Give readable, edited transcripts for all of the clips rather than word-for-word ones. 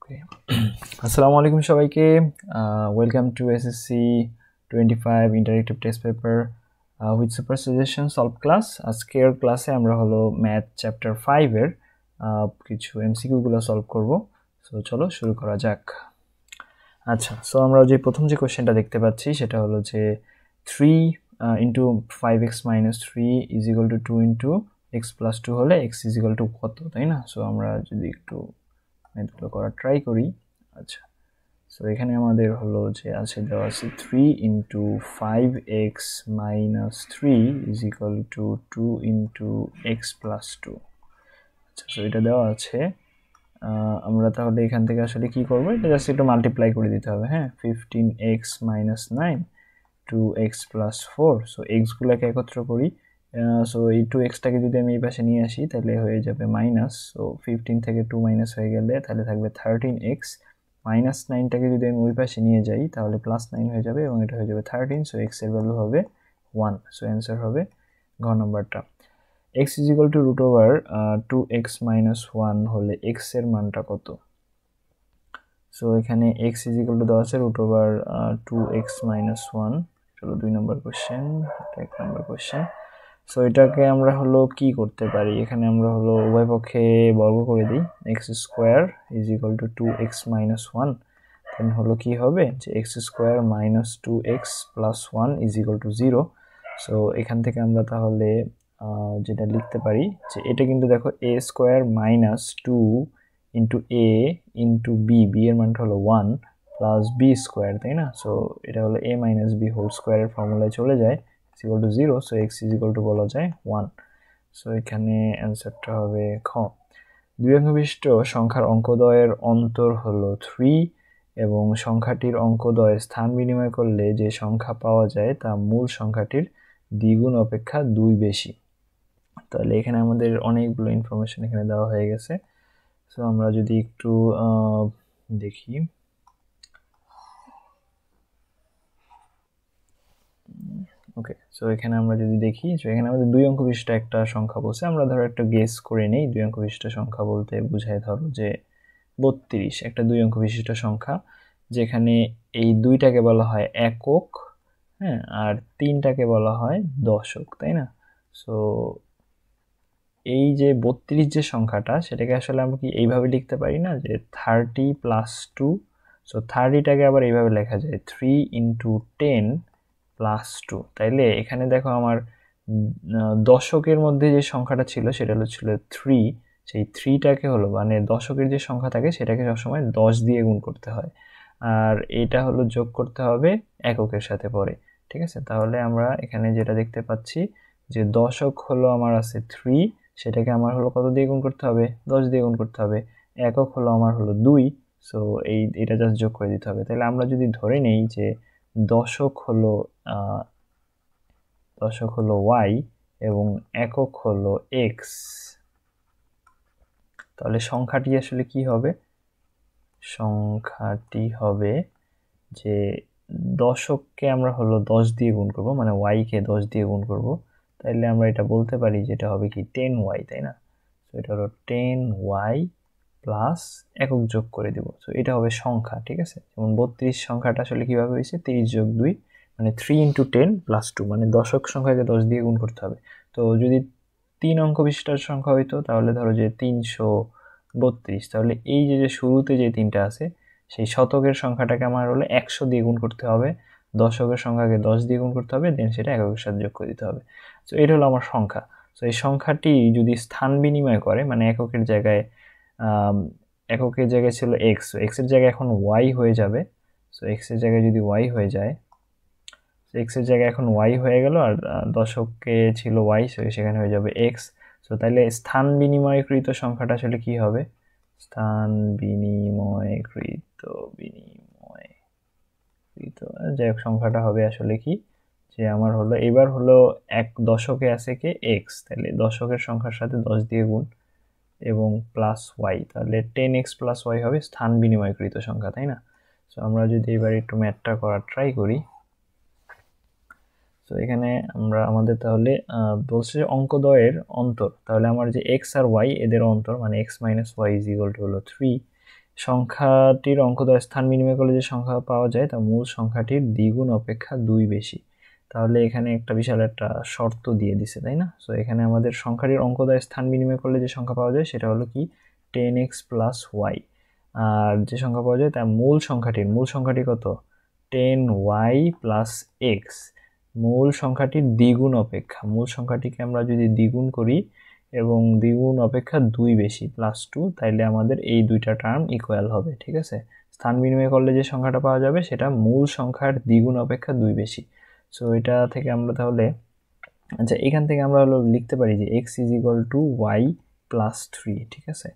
ওকে আসসালামু আলাইকুম সবাইকে welcome to SSC 25 interactive test paper with super suggestion solve class. আজকের ক্লাসে আমরা হলো ম্যাথ চ্যাপ্টার 5 এর কিছু এমসিকিউ গুলো সলভ করব। সো চলো শুরু করা যাক। আচ্ছা, সো আমরা যে প্রথম যে কোশ্চেনটা দেখতে পাচ্ছি সেটা হলো যে 3 into 5x minus 3 is equal to 2 into X plus 2 হলে এক্স ইজ ইকুয়াল টু কত, তাই না? সো আমরা যদি একটু ম্যাথগুলো করার ট্রাই করি। আচ্ছা, সো এখানে আমাদের হলো যে আছে দেওয়া আছে 3 into 5x minus 3 is equal to 2 into X plus 2। আচ্ছা, সো এটা দেওয়া আছে। আমরা তাহলে এখান থেকে আসলে কি করবো, এটা জাস্ট একটু মাল্টিপ্লাই করে দিতে হবে। হ্যাঁ, 15x minus 9 2x plus 4। So এক্সগুলোকে একত্র করি। সো এই 2xটাকে যদি আমি এই পাশে নিয়ে আসি তাহলে হয়ে যাবে মাইনাস। সো 15 থেকে 2 মাইনাস হয়ে গেলে তাহলে থাকবে 13x। মাইনাস 9টাকে যদি আমি ওই পাশে নিয়ে যাই তাহলে প্লাস 9 হয়ে যাবে এবং এটা হয়ে যাবে 13। সো x এর ভ্যালু হবে 1। সো অ্যান্সার হবে ঘ নাম্বারটা। x is equal to root over 2x minus 1 হলে x এর মানটা কত? সো এখানে x ইজ ইকুয়াল টু দেওয়া আছে রুট ওভার 2x মাইনাস 1। চলো 2 নম্বর কোশ্চেন, এটা 1 নম্বর কোশ্চেন। সো এটাকে আমরা হলো কি করতে পারি, এখানে আমরা হলো উভয় পক্ষে বর্গ করে দিই। x square is equal two 2x minus 1 দেন হলো কি হবে যে x square minus 2x plus 1 is equal to 0। So এখান থেকে আমরা তাহলে যেটা লিখতে পারি যে এটা কিন্তু দেখো a square minus 2 into A into B, B এর মানটা হলো 1 প্লাস বি স্কোয়ার, তাই না? সো এটা হলো a মাইনাস বি হোল স্কোয়ারের ফর্মুলায় চলে যায়, is equal to 0, so x is equal to বলা যায় 1। সো এখানে অ্যান্সারটা হবে খ। দুই অঙ্ক বিশিষ্ট সংখ্যার অঙ্কদ্বয়ের অন্তর হলো 3 এবং সংখ্যাটির অঙ্কদ্বয়ের স্থান বিনিময় করলে যে সংখ্যা পাওয়া যায় তা মূল সংখ্যাটির দ্বিগুণ অপেক্ষা 2 বেশি। তাহলে এখানে আমাদের অনেকগুলো ইনফরমেশন এখানে দেওয়া হয়ে গেছে। সো আমরা যদি একটু দেখি, ওকে, সো এখানে আমরা যদি দেখি, সো এখানে আমাদের দুই অঙ্ক বিশিষ্ট একটা সংখ্যা বলছে। আমরা ধরো একটা গেস করে নেই, দুই অঙ্ক বিশিষ্ট সংখ্যা বলতে বোঝায় ধরো যে 32 একটা দুই অঙ্ক বিশিষ্ট সংখ্যা, যেখানে এই দুইটাকে বলা হয় একক, হ্যাঁ, আর তিনটাকে বলা হয় দশক, তাই না? সো এই যে 32 যে সংখ্যাটা সেটাকে আসলে আমরা কি এইভাবে লিখতে পারি না যে 30 প্লাস 2। সো 30টাকে আবার এইভাবে লেখা যায় 3 ইন্টু 10 প্লাস 2। তাইলে এখানে দেখো আমার দশকের মধ্যে যে সংখ্যাটা ছিল সেটা ছিল 3। সেই 3টাকে হলো মানে দশকের যে সংখ্যা থাকে সেটাকে সবসময় 10 দিয়ে গুণ করতে হয়, আর এটা হলো যোগ করতে হবে এককের সাথে পরে। ঠিক আছে, তাহলে আমরা এখানে যেটা দেখতে পাচ্ছি যে দশক হলো আমার আছে 3, সেটাকে আমার হলো কত দিয়ে গুণ করতে হবে? 10 দিয়ে গুণ করতে হবে। একক হলো আমার হলো 2। সো এটা জাস্ট যোগ করে দিতে হবে। তাহলে আমরা যদি ধরে নেই যে দশক হলো y এবং একক হলো x, তাহলে সংখ্যাটি আসলে কি হবে? সংখ্যাটি হবে যে দশককে আমরা হলো 10 দিয়ে গুণ করব, মানে y কে 10 দিয়ে গুণ করব। তাইলে আমরা এটা বলতে পারি যেটা হবে কি 10y, তাই না? তো এটা হলো 10y প্লাস একক যোগ করে দিব। তো এটা হবে সংখ্যা। ঠিক আছে, যেমন 32 সংখ্যাটা আসলে কিভাবে হয়েছে 30 যোগ 2 মানে 3 ইন্টু 10 প্লাস 2, মানে দশক সংখ্যাকে 10 দিয়ে গুণ করতে হবে। তো যদি 3 অঙ্ক বিশিষ্ট সংখ্যা হইতো তাহলে ধরো যে 332, তাহলে এই যে শুরুতে যে 3টা আছে সেই শতকের সংখ্যাটাকে আমার হলো 100 দিয়ে গুণ করতে হবে, দশকের সংখ্যাকে 10 দিয়ে গুণ করতে হবে, দেন সেটা এককের সাথে যোগ করে দিতে হবে। তো এটা হলো আমার সংখ্যা। তো এই সংখ্যাটি যদি স্থান বিনিময় করে, মানে এককের জায়গায় ছিল x, x এর জায়গায় এখন y হয়ে যাবে। সো x এর জায়গায় যদি y হয়ে যায়, x এর জায়গায় এখন y হয়ে গেল, আর দশকে ছিল y, সো সেখানে হয়ে যাবে x। সো তাহলে স্থান বিনিময়কৃত সংখ্যাটা আসলে কি হবে? স্থান বিনিময়কৃত যাই হোক সংখ্যাটা হবে আসলে কি যে আমার হলো এবার হলো এক দশকে আছে কি x, তাহলে দশকের সংখ্যার সাথে 10 দিয়ে গুণ এবং প্লাস y, তাহলে 10x প্লাস y হবে স্থান বিনিময়কৃত সংখ্যা, তাই না? সো আমরা যদি এবার একটু ম্যাথটা করার ট্রাই করি। তো এখানে আমরা আমাদের তাহলে বলছে অঙ্কদ্বয়ের অন্তর, তাহলে আমার যে x আর y এদের অন্তর মানে x minus y is equal to হলো 3 সংখ্যাটির অঙ্কদ্বয় স্থান বিনিময় করলে যে সংখ্যা পাওয়া যায় তা মূল সংখ্যাটির দ্বিগুণ অপেক্ষা 2 বেশি। তাহলে এখানে একটা বিশাল একটা শর্ত দিয়ে দিছে, তাই না? সো এখানে আমাদের সংখ্যাটির অঙ্কদ্বয় স্থান বিনিময় করলে যে সংখ্যা পাওয়া যায় সেটা হলো কি 10x প্লাস ওয়াই, আর যে সংখ্যা পাওয়া যায় তার মূল সংখ্যাটি কত 10y প্লাস এক্স। মূল সংখ্যাটির দ্বিগুণ অপেক্ষা, মূল সংখ্যাটিকে আমরা যদি দ্বিগুণ করি এবং দ্বিগুণ অপেক্ষা 2 বেশি প্লাস 2, তাইলে আমাদের এই দুইটা টার্ম ইকুয়াল হবে। ঠিক আছে, স্থান বিনিময় করলে যে সংখ্যাটা পাওয়া যাবে সেটা মূল সংখ্যার দ্বিগুণ অপেক্ষা 2 বেশি। সো এটা থেকে আমরা তাহলে আচ্ছা এখান থেকে আমরা হলো লিখতে পারি যে x is equal to Y plus 3। ঠিক আছে,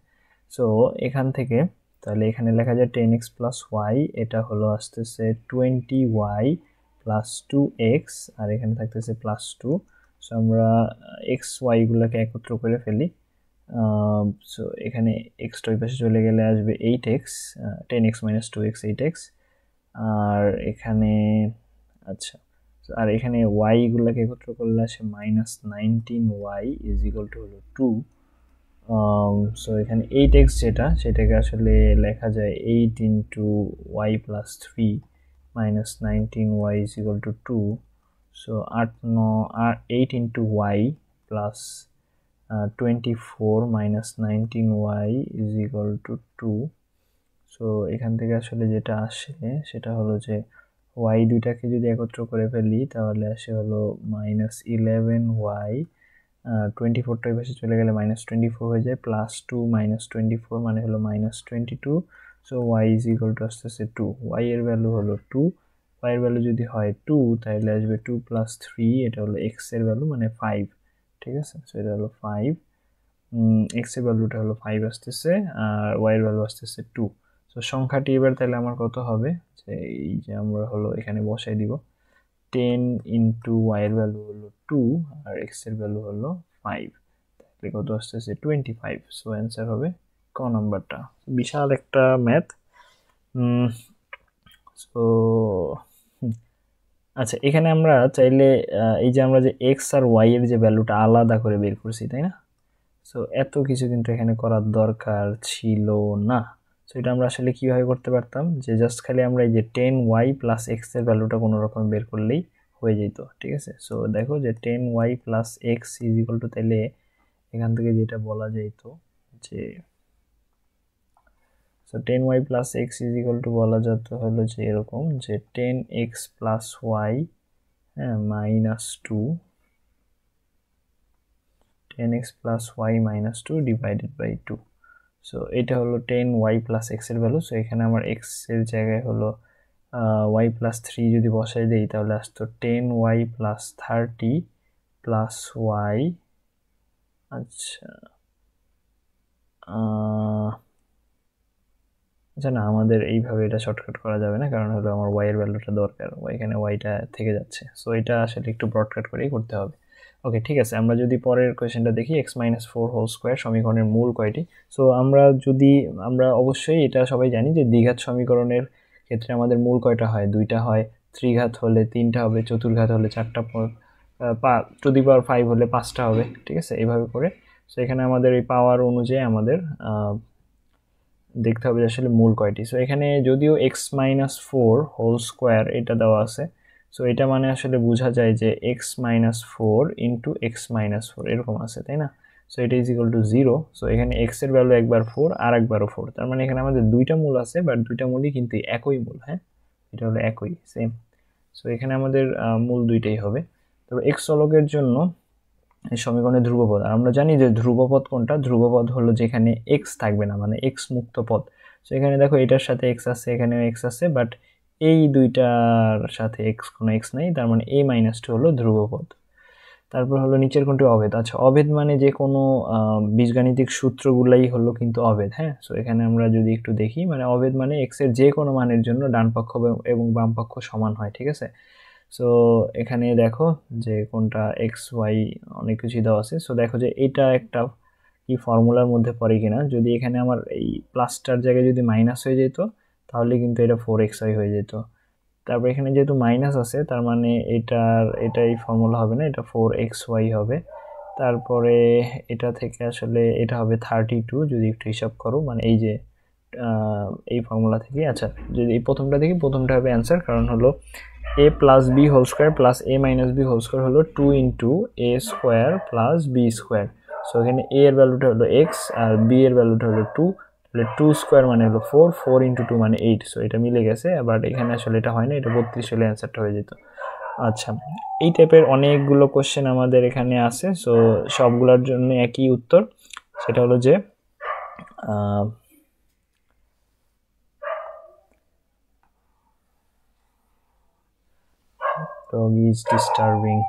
সো এখান থেকে তাহলে এখানে লেখা যায় 10x প্লাস ওয়াই, এটা হলো আসতেছে 20y প্লাস 2x, আর এখানে থাকতেছে প্লাস 2। সো আমরা এক্স ওয়াইগুলোকে একত্র করে ফেলি। সো এখানে এক্সটা ওই পাশে চলে গেলে আসবে 8x, 10x minus 2x 8x, আর এখানে আচ্ছা আর এখানে ওয়াইগুলোকে একত্র করলে আসে minus 19y is equal to হলো 2। সো এখানে 8x যেটা সেটাকে আসলে লেখা যায় 8 into Y plus 3 minus 19y is equal to 2। So 8 into Y plus 24 minus 19y is equal to 2। So এখান থেকে আসলে যেটা আসে সেটা হলো যে ওয়াই দুইটাকে যদি একত্র করে ফেলি তাহলে আসে হলো মাইনাস 11y, 24টা ওই পাশে চলে গেলে মাইনাস 24 হয়ে যায়, প্লাস 2 মাইনাস 24 মানে হলো minus 22। So Y is equal to আসতেছে 2, ওয়াই এর ভ্যালু হলো 2, ওয়াই এর ভ্যালু যদি হয় 2 তাহলে আসবে 2 প্লাস 3, এটা হলো এক্স এর ভ্যালু মানে 5। ঠিক আছে, সো এটা হলো 5, এক্স এর ভ্যালুটা হলো 5 আসতেছে আর ওয়াই এর ভ্যালু আসতেছে 2। সো সংখ্যাটি এবার তাহলে আমার কত হবে, যে এই যে আমরা হলো এখানে বসাই দিব 10 ইন্টু ওয়াই এর ভ্যালু হলো 2 আর এক্স এর ভ্যালু হলো 5, তাহলে কত আসতেছে 25। সো অ্যান্সার হবে ক নাম্বারটা। বিশাল একটা ম্যাথ। সো আচ্ছা এখানে আমরা চাইলে এই যে আমরা যে এক্স আর ওয়াই এর যে ভ্যালুটা আলাদা করে বের করছি, তাই না? সো এত কিছু কিন্তু এখানে করার দরকার ছিল না। সো এটা আমরা আসলে কিভাবে করতে পারতাম, যে জাস্ট খালি আমরা এই যে 10y প্লাস এক্স এর ভ্যালুটা কোনো রকম বের করলেই হয়ে যেত। ঠিক আছে, সো দেখো যে 10y plus X is equal to, তাহলে এখান থেকে যেটা বলা যাইতো যে so 10y plus X is equal to বলা যেত হলো যে এরকম যে 10x plus Y minus 2, 10x plus Y minus 2 divided by 2। So এটা হলো 10y প্লাস এক্স এর ভ্যালু। সো এখানে আমার এক্স এর জায়গায় হলো ওয়াই প্লাস 3 যদি বসাই দেই তাহলে আসতো 10y প্লাস 30 প্লাস ওয়াই। আচ্ছা আচ্ছা না, আমাদের এইভাবে এটা শর্টকাট করা যাবে না, কারণ হলো আমার ওয়াই এর ভ্যালুটা দরকার, এখানে ওয়াইটা থেকে যাচ্ছে। সো এটা আসলে একটু ব্রডকাট করেই করতে হবে। ওকে ঠিক আছে, আমরা যদি পরের কোয়েশ্চেনটা দেখি এক্স মাইনাস 4 হোল স্কোয়ার সমীকরণের মূল কয়টি। সো আমরা অবশ্যই এটা সবাই জানি যে দ্বিঘাত সমীকরণের ক্ষেত্রে আমাদের মূল কয়টা হয়, দুইটা হয়, ত্রিঘাত হলে তিনটা হবে, চতুর্ঘাত হলে চারটা, টু দি পাওয়ার 5 হলে 5টা হবে। ঠিক আছে, এইভাবে করে। সো এখানে আমাদের এই পাওয়ার অনুযায়ী আমাদের দেখতে হবে যে আসলে মূল কয়টি। সো এখানে যদিও এক্স মাইনাস 4 হোল স্কোয়ার এটা দেওয়া আছে, সো এটা মানে আসলে বোঝা যায় যে x minus 4 into x minus 4 এরকম আছে, তাই না? সো এটা ইজ ইকুয়াল টু 0। সো এখানে এক্স এর ভ্যালু একবার 4 আর একবারও 4, তার মানে এখানে আমাদের দুইটা মূল আছে, বাট দুইটা মূলই কিন্তু একই মূল। হ্যাঁ, এটা হলো একই, সেম। সো এখানে আমাদের মূল দুইটাই হবে। তবে এক্স চলকের জন্য এই সমীকরণের ধ্রুবপদ, আর আমরা জানি যে ধ্রুবপদ কোনটা, ধ্রুবপদ হলো যেখানে এক্স থাকবে না, মানে এক্স মুক্ত পদ। সো এখানে দেখো এটার সাথে এক্স আছে, এখানেও এক্স আছে, বাট এই দুইটার সাথে কোনো এক্স নাই, তার মানে a মাইনাস 2 হলো ধ্রুবপদ। তারপর হলো নিচের কোনটি অভেদ। আচ্ছা অভেদ মানে যে কোনো বীজগাণিতিক সূত্রগুলাই হলো কিন্তু অভেদ। হ্যাঁ, সো এখানে আমরা যদি একটু দেখি, মানে অভেদ মানে এক্স এর যে কোনো মানের জন্য ডান পক্ষ এবং বাম পক্ষ সমান হয়। ঠিক আছে, সো এখানে দেখো যে কোনটা এক্স ওয়াই অনেক কিছু দেওয়া আছে। সো দেখো যে এটা একটা কি ফর্মুলার মধ্যে পড়ে কিনা, যদি এখানে আমার এই প্লাসটার জায়গায় যদি মাইনাস হয়ে যেত তাহলে কিন্তু এটা 4xy হয়ে যেত। তারপর এখানে যেহেতু মাইনাস আছে তার মানে এটাই ফর্মুলা হবে না, এটা 4xy হবে। তারপরে এটা থেকে আসলে এটা হবে 32 যদি একটু হিসাব করো, মানে এই যে এই ফর্মুলা থেকে। আচ্ছা, যদি এই প্রথমটা দেখি, প্রথমটা হবে অ্যান্সার, কারণ হলো a plus B whole square plus a minus B whole square হলো 2 into a square plus B square. So এখানে a এর ভ্যালুটা হলো x আর b এর ভ্যালুটা হলো 2, তাহলে 2 স্কোয়ার মানে হলো 4, 4 ইন্টু 2 মানে 8। সো এটা মিলে গেছে, বাট এখানে আসলে এটা হয় না, এটা 32 হলে অ্যান্সারটা হয়ে যেত। আচ্ছা, এই টাইপের অনেকগুলো কোশ্চেন আমাদের এখানে আছে। সো সবগুলোর জন্য একই উত্তর, সেটা হলো যে dog is disturbing.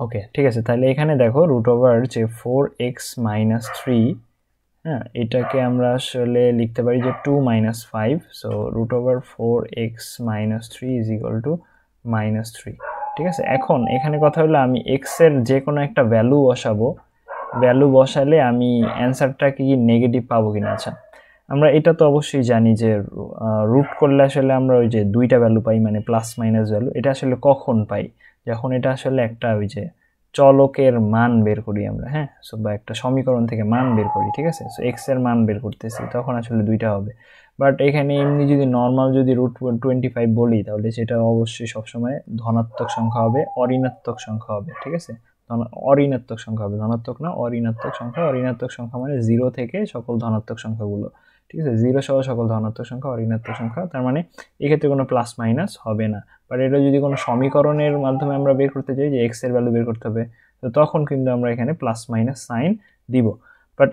ওকে, ঠিক আছে। তাহলে এখানে দেখো রুট ওভার যে 4x মাইনাস 3, হ্যাঁ, এটাকে আমরা আসলে লিখতে পারি যে 2 minus 5। So root over 4x minus 3 is equal to minus 3। ঠিক আছে, এখন এখানে কথা হলো আমি x এর যে কোনো একটা ভ্যালু বসাবো, ভ্যালু বসালে আমি অ্যান্সারটা কি নেগেটিভ পাবো কিনা। আচ্ছা, আমরা এটা তো অবশ্যই জানি যে রুট করলে আসলে আমরা ওই যে দুইটা ভ্যালু পাই, মানে প্লাস মাইনাস ভ্যালু। এটা আসলে কখন পাই? যখন এটা আসলে একটা ওই যে চলকের মান বের করি আমরা, হ্যাঁ, সো বা একটা সমীকরণ থেকে মান বের করি, ঠিক আছে। সো এক্স এর মান বের করতেছি, তখন আসলে দুইটা হবে। বাট এখানে এমনি যদি নর্মাল যদি রুট 25 বলি, তাহলে সেটা অবশ্যই সবসময় ধনাত্মক সংখ্যা হবে, অঋণাত্মক সংখ্যা হবে, ঠিক আছে। অঋণাত্মক সংখ্যা হবে, ধনাত্মক না, অঋণাত্মক সংখ্যা। অঋণাত্মক সংখ্যা মানে 0 থেকে সকল ধনাত্মক সংখ্যাগুলো, ঠিক আছে, 0 সহ সকল ধনাত্মক সংখ্যা অঋণাত্মক সংখ্যা। তার মানে এক্ষেত্রে কোনো প্লাস মাইনাস হবে না। বাট এটা যদি কোনো সমীকরণের মাধ্যমে আমরা বের করতে চাই যে এক্স এর ভ্যালু বের করতে হবে, তো তখন কিন্তু আমরা এখানে প্লাস মাইনাস সাইন দিব। বাট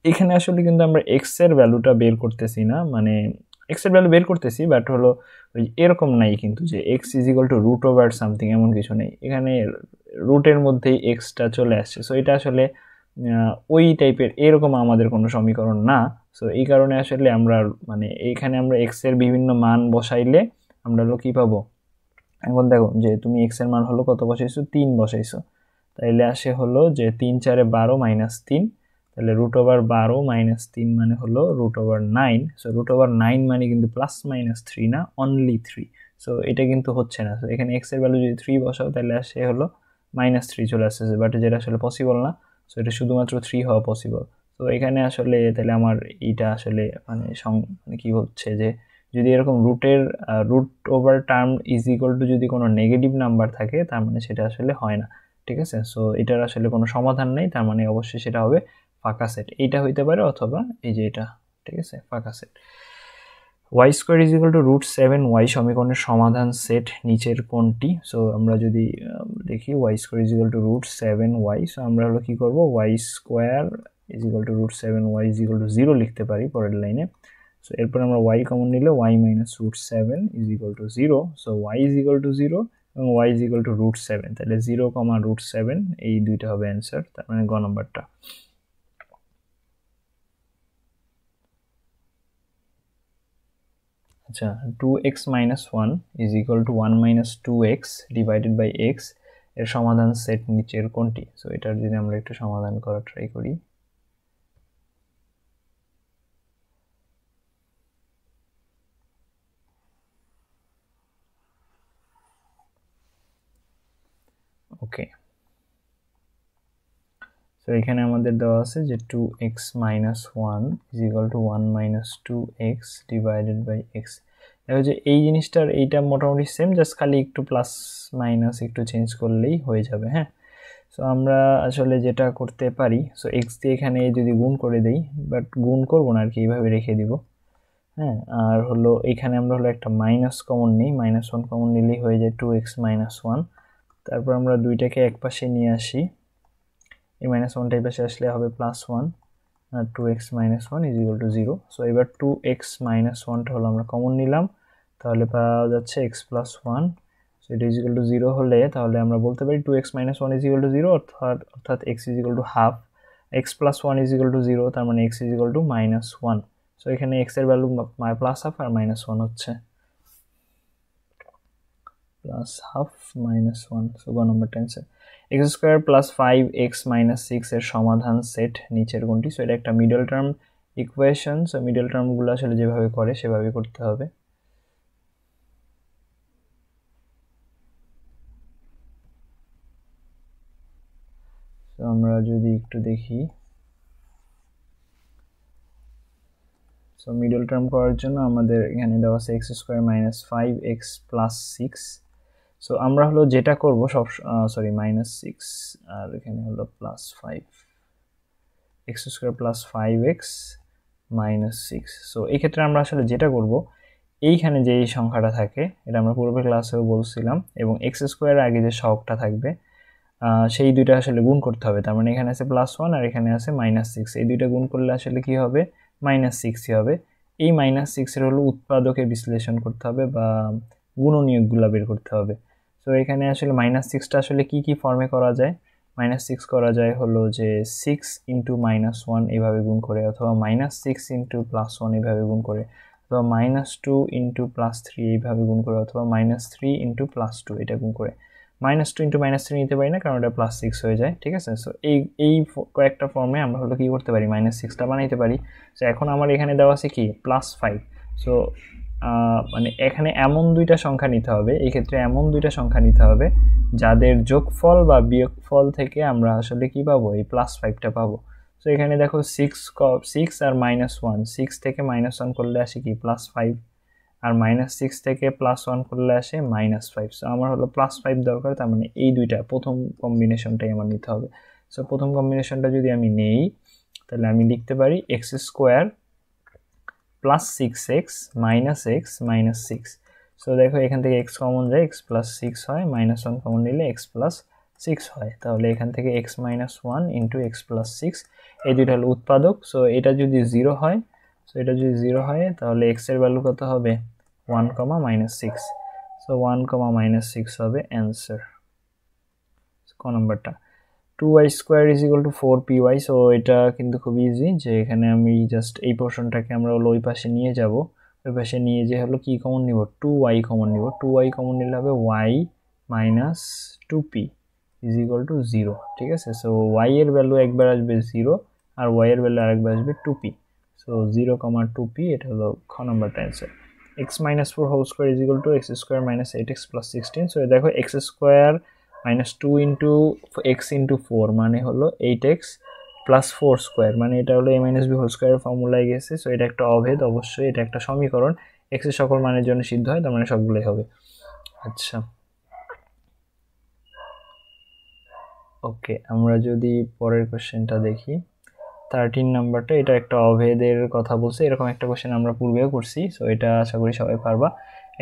এখানে আসলে কিন্তু আমরা এক্স এর ভ্যালুটা বের করতেছি না, মানে এক্স এর ভ্যালু বের করতেছি, বাট হলো ওই এরকম নাই কিন্তু যে X is equal to root over something, এমন কিছু নেই এখানে। রুটের মধ্যেই এক্সটা চলে আসছে। সো এটা আসলে ওই টাইপের এরকম আমাদের কোনো সমীকরণ না। সো এই কারণে আসলে আমরা মানে এইখানে আমরা এক্স এর বিভিন্ন মান বসাইলে আমরা হলো কী পাবো। এখন দেখো যে তুমি এক্স এর মান হলো কত বসাইছো, 3 বসাইছো, তাইলে আসে হলো যে 3 4 12 মাইনাস 3, তাহলে রুট ওভার 12 মাইনাস 3 মানে হলো root over 9। So root over 9 মানে কিন্তু প্লাস মাইনাস 3 না, অনলি 3। সো এটা কিন্তু হচ্ছে না। সো এখানে এক্স এর ভ্যালু যদি 3 বসাও, তাহলে আসে হলো মাইনাস 3 চলে আসতেছে, বাট যেটা আসলে পসিবল না। সো এটা শুধুমাত্র 3 হওয়া পসিবল। তো এখানে আসলে তাহলে আমার এইটা আসলে মানে মানে কি হচ্ছে যে যদি এরকম root over term is equal to যদি কোনো নেগেটিভ নাম্বার থাকে, তার মানে সেটা আসলে হয় না, ঠিক আছে। সো এটার আসলে কোনো সমাধান নেই, তার মানে অবশ্যই সেটা হবে ফাঁকা সেট। এইটা হইতে পারে, অথবা এই যে এটা, ঠিক আছে, ফাঁকা set. Y square is equal to root 7 Y সমীকরণের সমাধান সেট নিচের কোনটি? সো আমরা যদি দেখি Y square is equal to root 7 Y, so আমরা হলো কি করবো, Y square is equal to root 7 Y is equal to 0 লিখতে পারি পরের লাইনে। সো এরপর আমরা ওয়াই কমন নিলে Y minus root 7 is equal to 0। So Y is equal to 0 এবং Y is equal to root 7, তাহলে 0 কমা রুট 7 এই দুইটা হবে অ্যান্সার, তার মানে গ নম্বরটা। আচ্ছা, 2x minus 1 is equal to 1 minus 2x divided by x এর সমাধান সেট নিচের কোনটি? সো এটার যদি আমরা একটু সমাধান করার ট্রাই করি। ওকে, সো এখানে আমাদের দেওয়া আছে যে 2x minus 1 is equal to 1 minus 2x divided by x। দেখো যে এই জিনিসটার এইটা মোটামুটি সেম, জাস্ট খালি একটু প্লাস মাইনাস একটু চেঞ্জ করলেই হয়ে যাবে, হ্যাঁ। সো আমরা আসলে যেটা করতে পারি, সো এক্স দিয়ে এখানে যদি গুণ করে দেই, বাট গুণ করবো না আর কি, এইভাবে রেখে দিব, হ্যাঁ। আর হলো এখানে আমরা হলো একটা মাইনাস কমন নিই, মাইনাস 1 কমন নিলেই হয়ে যায় 2x মাইনাস 1। তারপর আমরা দুইটাকে এক পাশে নিয়ে আসি, এই মাইনাস 1টা এই পাশে আসলে হবে প্লাস 1, আর 2x minus 1 is equal to 0। So এবার 2x মাইনাস 1টা হলো আমরা কমন নিলাম, তাহলে পাওয়া যাচ্ছে x প্লাস 1। সো এটা ইজ ইকুয়াল টু 0 হলে তাহলে আমরা বলতে পারি 2x minus 1 is equal to 0, অর্থাৎ x is equal to half, x plus 1 is equal to 0, তার মানে x is equal to minus 1। So এখানে x এর ভ্যালু প্লাস হাফ আর মাইনাস 1 হচ্ছে, প্লাস হাফ মাইনাস 1। সো গ নম্বরটা answer. X square plus 5x minus 6 এর সমাধান সেট নিচের কোনটি? সো এটা একটা middle term equation. So middle টার্মগুলো আসলে যেভাবে করে সেভাবে করতে হবে। আমরা যদি একটু দেখি, সো মিডল টার্ম করার জন্য আমাদের এখানে দেওয়া আছে x square minus 5x plus 6। So আমরা হলো যেটা করব সব সরি মাইনাস 6 আর এখানে হলো plus 5 x square plus 5x minus 6। So এই ক্ষেত্রে আমরা আসলে যেটা করব, এইখানে যে এই সংখ্যাটা থাকে এটা আমরা পূর্বের ক্লাসেও বলছিলাম, এবং x স্কয়ারের আগে যে সহগটা থাকবে সেই দুইটা আসলে গুণ করতে হবে। তার মানে এখানে আছে +1 আর এখানে আছে -6, এই দুইটা গুণ করলে আসলে কি হবে, -6ই হবে। এই -6 এর হলো উৎপাদকে বিশ্লেষণ করতে হবে বা গুণনীয়কগুলো বের করতে হবে। সো এখানে আসলে -6টা আসলে কি কি ফর্মে করা যায়, -6 করা যায় হলো যে 6 × -1 এইভাবে গুণ করে, অথবা -6 × +1 এইভাবে গুণ করে, অথবা -2 × +3 এইভাবে গুণ করে, অথবা -3 × +2 এটা গুণ করে। -2 × -3 নিতে পারি না, কারণ এটা +6 হয়ে যায়, ঠিক আছে। সো এই কয়েকটা ফর্মে আমরা হলো কি করতে পারি, -6টা বানাইতে পারি। সো এখন আমার এখানে দেওয়া আছে কি +5। সো মানে এখানে এমন দুইটা সংখ্যা নিতে হবে, এই ক্ষেত্রে এমন দুইটা সংখ্যা নিতে হবে যাদের যোগফল বা বিয়োগফল থেকে আমরা আসলে কি পাবো, এই +5টা পাবো। সো এখানে দেখো 6 আর -1, 6 থেকে -1 করলে আসে কি +5, আর -6 থেকে +1 করলে আসে -5। সো আমার হলো +5 দরকার, তার মানে এই দুইটা প্রথম কম্বিনেশনটাই আমার নিতে হবে। সো প্রথম কম্বিনেশনটা যদি আমি নেই, তাহলে আমি লিখতে পারি x square plus 6x minus x minus 6। So দেখো এখান থেকে x কমন যায়, x প্লাস 6 হয়, -1 কমন নিলে x প্লাস 6 হয়, তাহলে এখান থেকে x minus 1 into x plus 6, এই দুইটা হলো উৎপাদক। সো এটা যদি 0 হয়, সো এটা যদি 0 হয় তাহলে x এর ভ্যালু কত হবে, 1, -6। সো 1, -6 হবে অ্যান্সার ক নাম্বারটা। 2y square is equal two 4py। So এটা কিন্তু খুব ইজি, যে এখানে আমি জাস্ট এই পোর্শনটাকে আমরা হলো ওই পাশে নিয়ে যাব, ওই পাশে নিয়ে যে হলো কি কমন নিব, 2y কমন নিব। 2y কমন নিলে হবে y minus 2p is equal to 0, ঠিক আছে। সো y এর ভ্যালু একবার আসবে 0 আর y এর ভ্যালু আরেকবার আসবে 2p। সো 0, 2p, এটা হলো খ নাম্বারটা answer. x minus 4 whole square is equal to x square minus 8x plus 16। So দেখো x square -2 into x into 4 মানে হলো 8x প্লাস 4 স্কোয়ার, মানে এটা হলো a মাইনাস বি হোল স্কোয়ারের ফর্মুলায় গেছে। সো এটা একটা অভেদ, অবশ্যই এটা একটা সমীকরণ, x এর সকল মানের জন্য সিদ্ধ হয়, তার মানে সবগুলোই হবে। আচ্ছা, ওকে, আমরা যদি পরের কোশ্চেনটা দেখি, 13 নাম্বারটা, এটা একটা অভেদের কথা বলছে। এরকম একটা কোশ্চেন আমরা পূর্বেও করছি, সো এটা আশা করি সবাই পারবা।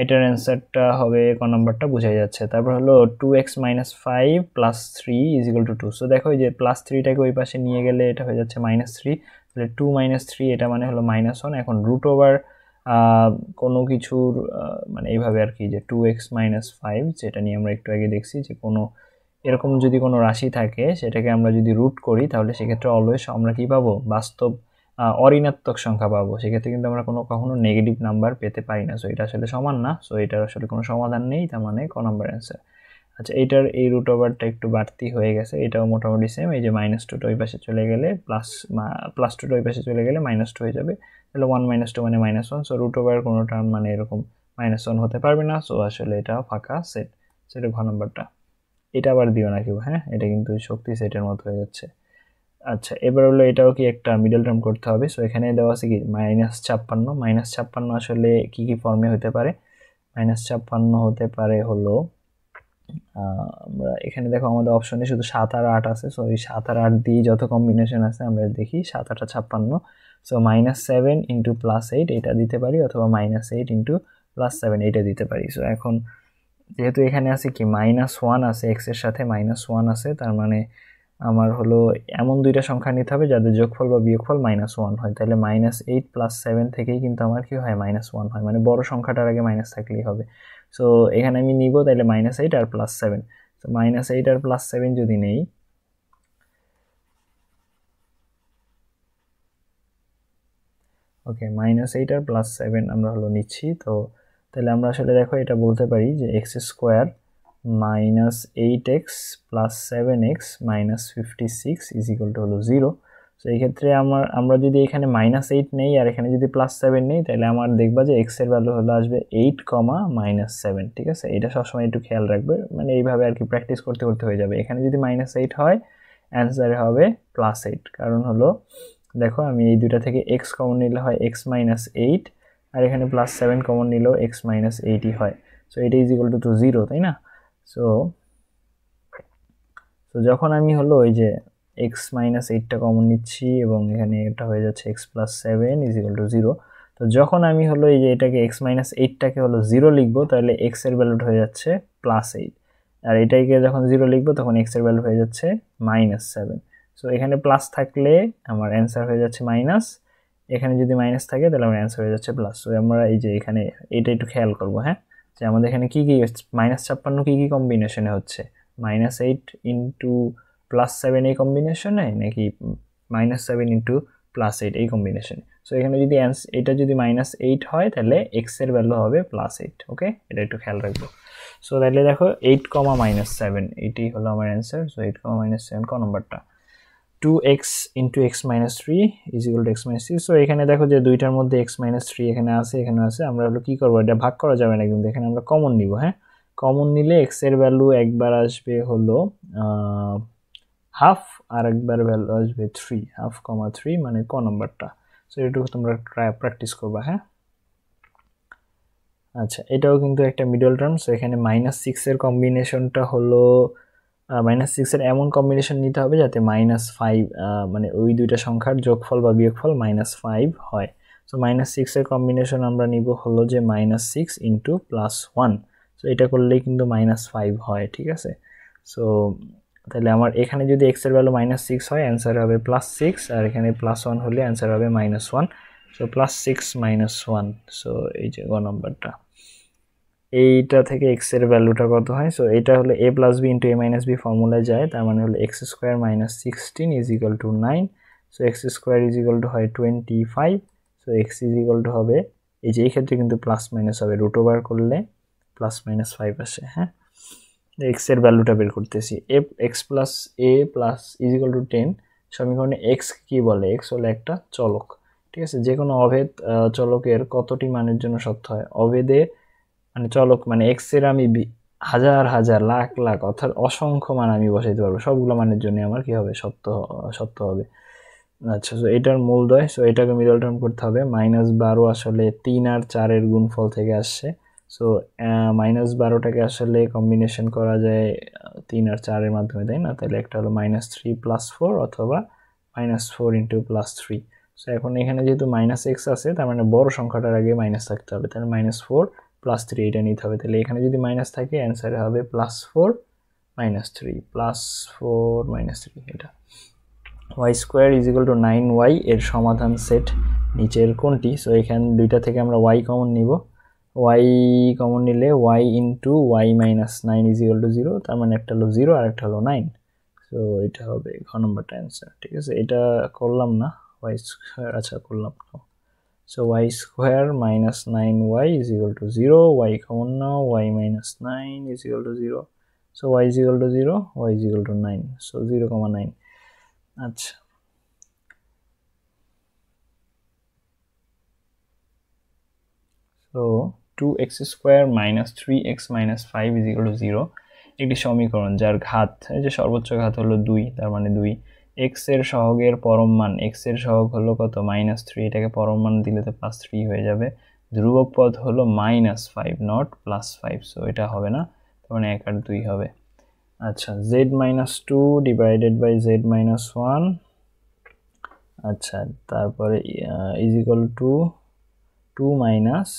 এটার অ্যান্সারটা হবে ক নাম্বারটা, বোঝাই যাচ্ছে। তারপর হলো 2x minus 5 plus 3 is equal to 2। So দেখো এই যে +3টাকে ওই পাশে নিয়ে গেলে এটা হয়ে যাচ্ছে -3, তাহলে 2 - 3 এটা মানে হলো -1। এখন রুট ওভার কোনো কিছুর মানে এইভাবে আর কি, যে 2x মাইনাস 5, যেটা নিয়ে আমরা একটু আগে দেখছি, যে কোনো এরকম যদি কোনো রাশি থাকে সেটাকে আমরা যদি রুট করি, তাহলে সেক্ষেত্রে অলওয়েজ আমরা কি পাবো, বাস্তব অঋণাত্মক সংখ্যা পাবো। সেক্ষেত্রে কিন্তু আমরা কখনো নেগেটিভ নাম্বার পেতে পারি না। সো এটা আসলে সমান না, সো এটার আসলে কোনো সমাধান নেই, তার মানে ক নাম্বার অ্যান্সার। আচ্ছা, এইটার এই রুট ওভারটা একটু বাড়তি হয়ে গেছে, এটাও মোটামুটি সেম। এই যে -2টা ওই পাশে চলে গেলে +2টা ওই পাশে চলে গেলে -2 হয়ে যাবে, তাহলে 1 - 2 মানে -1। সো রুট ওভার কোনো টার্ম মানে এরকম -1 হতে পারবে না। সো আসলে এটা ফাঁকা সেট, সেটা ঘ নাম্বারটা। এটা আবার দিও না কেউ, হ্যাঁ, এটা কিন্তু শক্তি সেটের মতো হয়ে যাচ্ছে। আচ্ছা, এবার হলো এটাও কি একটা মিডল টার্ম করতে হবে। সো এখানে দেওয়া আছে কি -56। -56 আসলে কি কি ফর্মে হতে পারে, -56 হতে পারে হলো আমরা এখানে দেখো আমাদের অপশনে শুধু 7 আর 8 আছে। সো এই 7 আর 8 দিয়ে যত কম্বিনেশন আছে আমরা দেখি, 7 8 56। সো -7 ইন্টু +8 এটা দিতে পারি, অথবা -8 ইন্টু +7 এটা দিতে পারি। সো এখন যেহেতু এখানে আছে কি -1 আছে, x এর সাথে -1 আছে, তার মানে আমার হলো এমন দুইটা সংখ্যা নিতে হবে যাদের যোগফল বা বিয়োগফল -1 হয়। তাহলে -8 + 7 থেকেই কিন্তু আমার কি হয়, -1 হয়, মানে বড় সংখ্যাটার আগে মাইনাস থাকলেই হবে। সো এখানে আমি নিব তাহলে -8 আর +7। তো -8 আর +7 যদি নেই, ওকে, -8 আর +7 আমরা হলো নিচ্ছি। তো তাহলে আমরা আসলে দেখো এটা বলতে পারি যে x square -8x + 7x - 56 is equal to হলো 0। সো এই ক্ষেত্রে আমরা যদি এখানে -8 নেই আর এখানে যদি +7 নেই, তাহলে আমার দেখবা যে x এর ভ্যালু হলো আসবে 8, -7, ঠিক আছে। এটা সবসময় একটু খেয়াল রাখবে, মানে এইভাবে আর কি প্র্যাকটিস করতে করতে হয়ে যাবে। এখানে যদি -8 হয় অ্যান্সারে হবে +8। কারণ হলো দেখো আমি এই দুইটা থেকে x কমন নিলে হয় x - 8, আর এখানে +7 কমন নিলেও x - 8ই হয়। সো এটা ইজ ইকুয়াল টু 0, তাই না? সো যখন আমি হলো ওই যে x - 8টা কমন নিচ্ছি এবং এখানে এটা হয়ে যাচ্ছে x + 7 ইজ ইকুয়াল টু 0। তো যখন আমি হলো এই যে এটাকে x - 8টাকে হলো 0 লিখবো, তাহলে x এর ভ্যালুটা হয়ে যাচ্ছে +8, আর এটাকে যখন 0 লিখবো তখন x এর ভ্যালু হয়ে যাচ্ছে -7। সো এখানে প্লাস থাকলে আমার অ্যান্সার হয়ে যাচ্ছে মাইনাস, এখানে যদি মাইনাস থাকে তাহলে আমার অ্যান্সার হয়ে যাচ্ছে প্লাস। সো আমরা এই যে এখানে এটা একটু খেয়াল করবো, হ্যাঁ, যে আমাদের এখানে কি কি -56 কি কম্বিনেশনে হচ্ছে, -8 ইন্টু +7 এই কম্বিনেশনে নাকি -7 ইন্টু +8 এই কম্বিনেশনে। সো এখানে যদি এটা যদি -8 হয় তাহলে x এর ভ্যালু হবে +8। ওকে, এটা একটু খেয়াল রাখবো। সো তাহলে দেখো 8, -7 এটাই হলো আমার অ্যান্সার। সো 8, -7 ক নম্বরটা। 2x into x - 3 is equal to x - 6। So এখানে দেখো যে দুইটার মধ্যে x - 3 এখানে আছে, এখানে আছে, আমরা হলো কি করবো, এটা ভাগ করা যাবে না কিন্তু এখানে আমরা কমন নিব। হ্যাঁ, কমন নিলে x এর ভ্যালু একবার আসবে হলো হাফ, আর একবার ভ্যালু আসবে 3, 1/2, 3 মানে ক নম্বরটা। সো এটুকু তোমরা প্র্যাকটিস করবা। হ্যাঁ, আচ্ছা, এটাও কিন্তু একটা মিডল টার্ম। সো এখানে -6 এর কম্বিনেশনটা হলো -6 এর এমন কম্বিনেশন নিতে হবে যাতে -5 মানে ওই দুইটা সংখ্যার যোগফল বা বিয়োগফল -5 হয়। সো -6 এর কম্বিনেশন আমরা নিব হলো যে -6 ইন্টু +1। সো এটা করলেই কিন্তু -5 হয়, ঠিক আছে? সো তাহলে আমার এখানে যদি x এর ভ্যালু -6 হয় অ্যান্সার হবে +6, আর এখানে +1 হলে অ্যান্সার হবে -1। সো +6 - 1। সো এই যে গ নম্বরটা, এইটা থেকে x এর ভ্যালুটা কত হয়। সো এটা হলো a + b * a - b ফর্মুলায় যায়, তার মানে হলো x² - 16 is equal two 9। So x² is equal two হয় 25। So x is equal to হবে, এই যে এই ক্ষেত্রে কিন্তু প্লাস মাইনাস হবে, রুট ওভার করলে +-5 আসে। হ্যাঁ, x এর ভ্যালুটা বের করতেছি, x + a is equal two 10। সমীকরণে x কি বলে, x হলো একটা চলক, ঠিক আছে? যে কোনো অভেদ চলকের কতটি মানের জন্য সত্য হয়? অভেদে মানে চলক মানে x এর আমি হাজার হাজার লাখ লাখ অর্থাৎ অসংখ্য মান আমি বসাইতে পারবো, সবগুলো মানের জন্য আমার কি হবে, সত্য হবে। আচ্ছা, সো এটার মূলদ্বয়, সো এটাকে মিডল টার্ম করতে হবে। -12 আসলে 3 আর 4 এর গুণফল থেকে আসছে। সো -12টাকে আসলে কম্বিনেশন করা যায় 3 আর 4 এর মাধ্যমে, তাই না? তাহলে একটা হলো -3 + 4 অথবা -4 ইন্টু +3। সো এখন এখানে যেহেতু -x আছে, তার মানে বড় সংখ্যাটার আগে মাইনাস থাকতে হবে, তাহলে -4 + 3 এটা নিতে হবে। তাহলে এখানে যদি মাইনাস থাকে অ্যান্সারে হবে +4 - 3, +4 - 3 এটা। y² is equal two 9y এর সমাধান সেট নিচের কোনটি? সো এখানে দুইটা থেকে আমরা y কমন নিব, y কমন নিলে y into y - 9 is equal to 0, তার মানে একটা হলো 0 আর একটা হলো 9। সো এটা হবে ঘ নম্বরটা অ্যান্সার, ঠিক আছে? এটা করলাম না, y², আচ্ছা করলাম। So y² - 9y is equal to 0, y common now, y - 9 is equal to 0। So y is equal to 0, y is equal two 9। So 0,9। আচ্ছা, so 2x² - 3x - 5 is equal to 0 একটি সমীকরণ যার ঘাত, এই যে সর্বোচ্চ ঘাত হলো 2, তার মানে 2। x এর সহগের পরম মান, x এর সহগ হলো কত, -3, এটাকে পরম মান দিলে তো +3 হয়ে যাবে। ধ্রুবক পদ হলো -5 নট +5, সো এটা হবে না, তার মানে 1 আর 2 হবে। আচ্ছা, z - 2 ডিভাইডেড বাই z - 1, আচ্ছা, তারপরে is equal to 2 minus,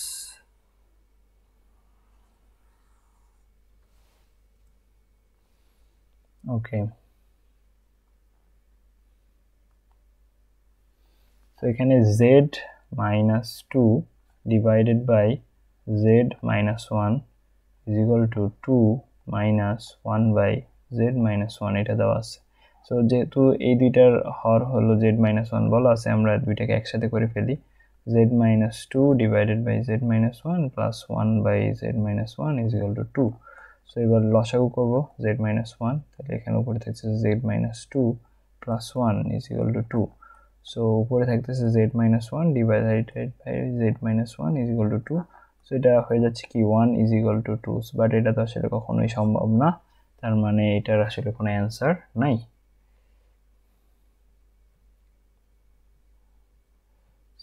okay, তো এখানে z - 2 divided by z - 1 is equal to 2 minus 1 by z - 1 এটা দেওয়া আছে। সো যেহেতু এই দুইটার হর হলো z - 1 বলা আছে, আমরা দুইটাকে একসাথে করে ফেলি। z - 2 divided by z - 1 plus 1 by z - 1 is equal to 2। So এবার লসাগু করবো z - 1, তাহলে এখানে উপরে থাকছে z - 2 plus 1 is equal to 2। So উপরে থাকতেছে z - 1 divided by z - 1 is equal to 2। So এটা হয়ে যাচ্ছে কি 1 ইজ ইকুয়াল টু 2, বাট এটা তো আসলে কখনোই সম্ভব না, তার মানে এটার আসলে কোনো অ্যান্সার নাই।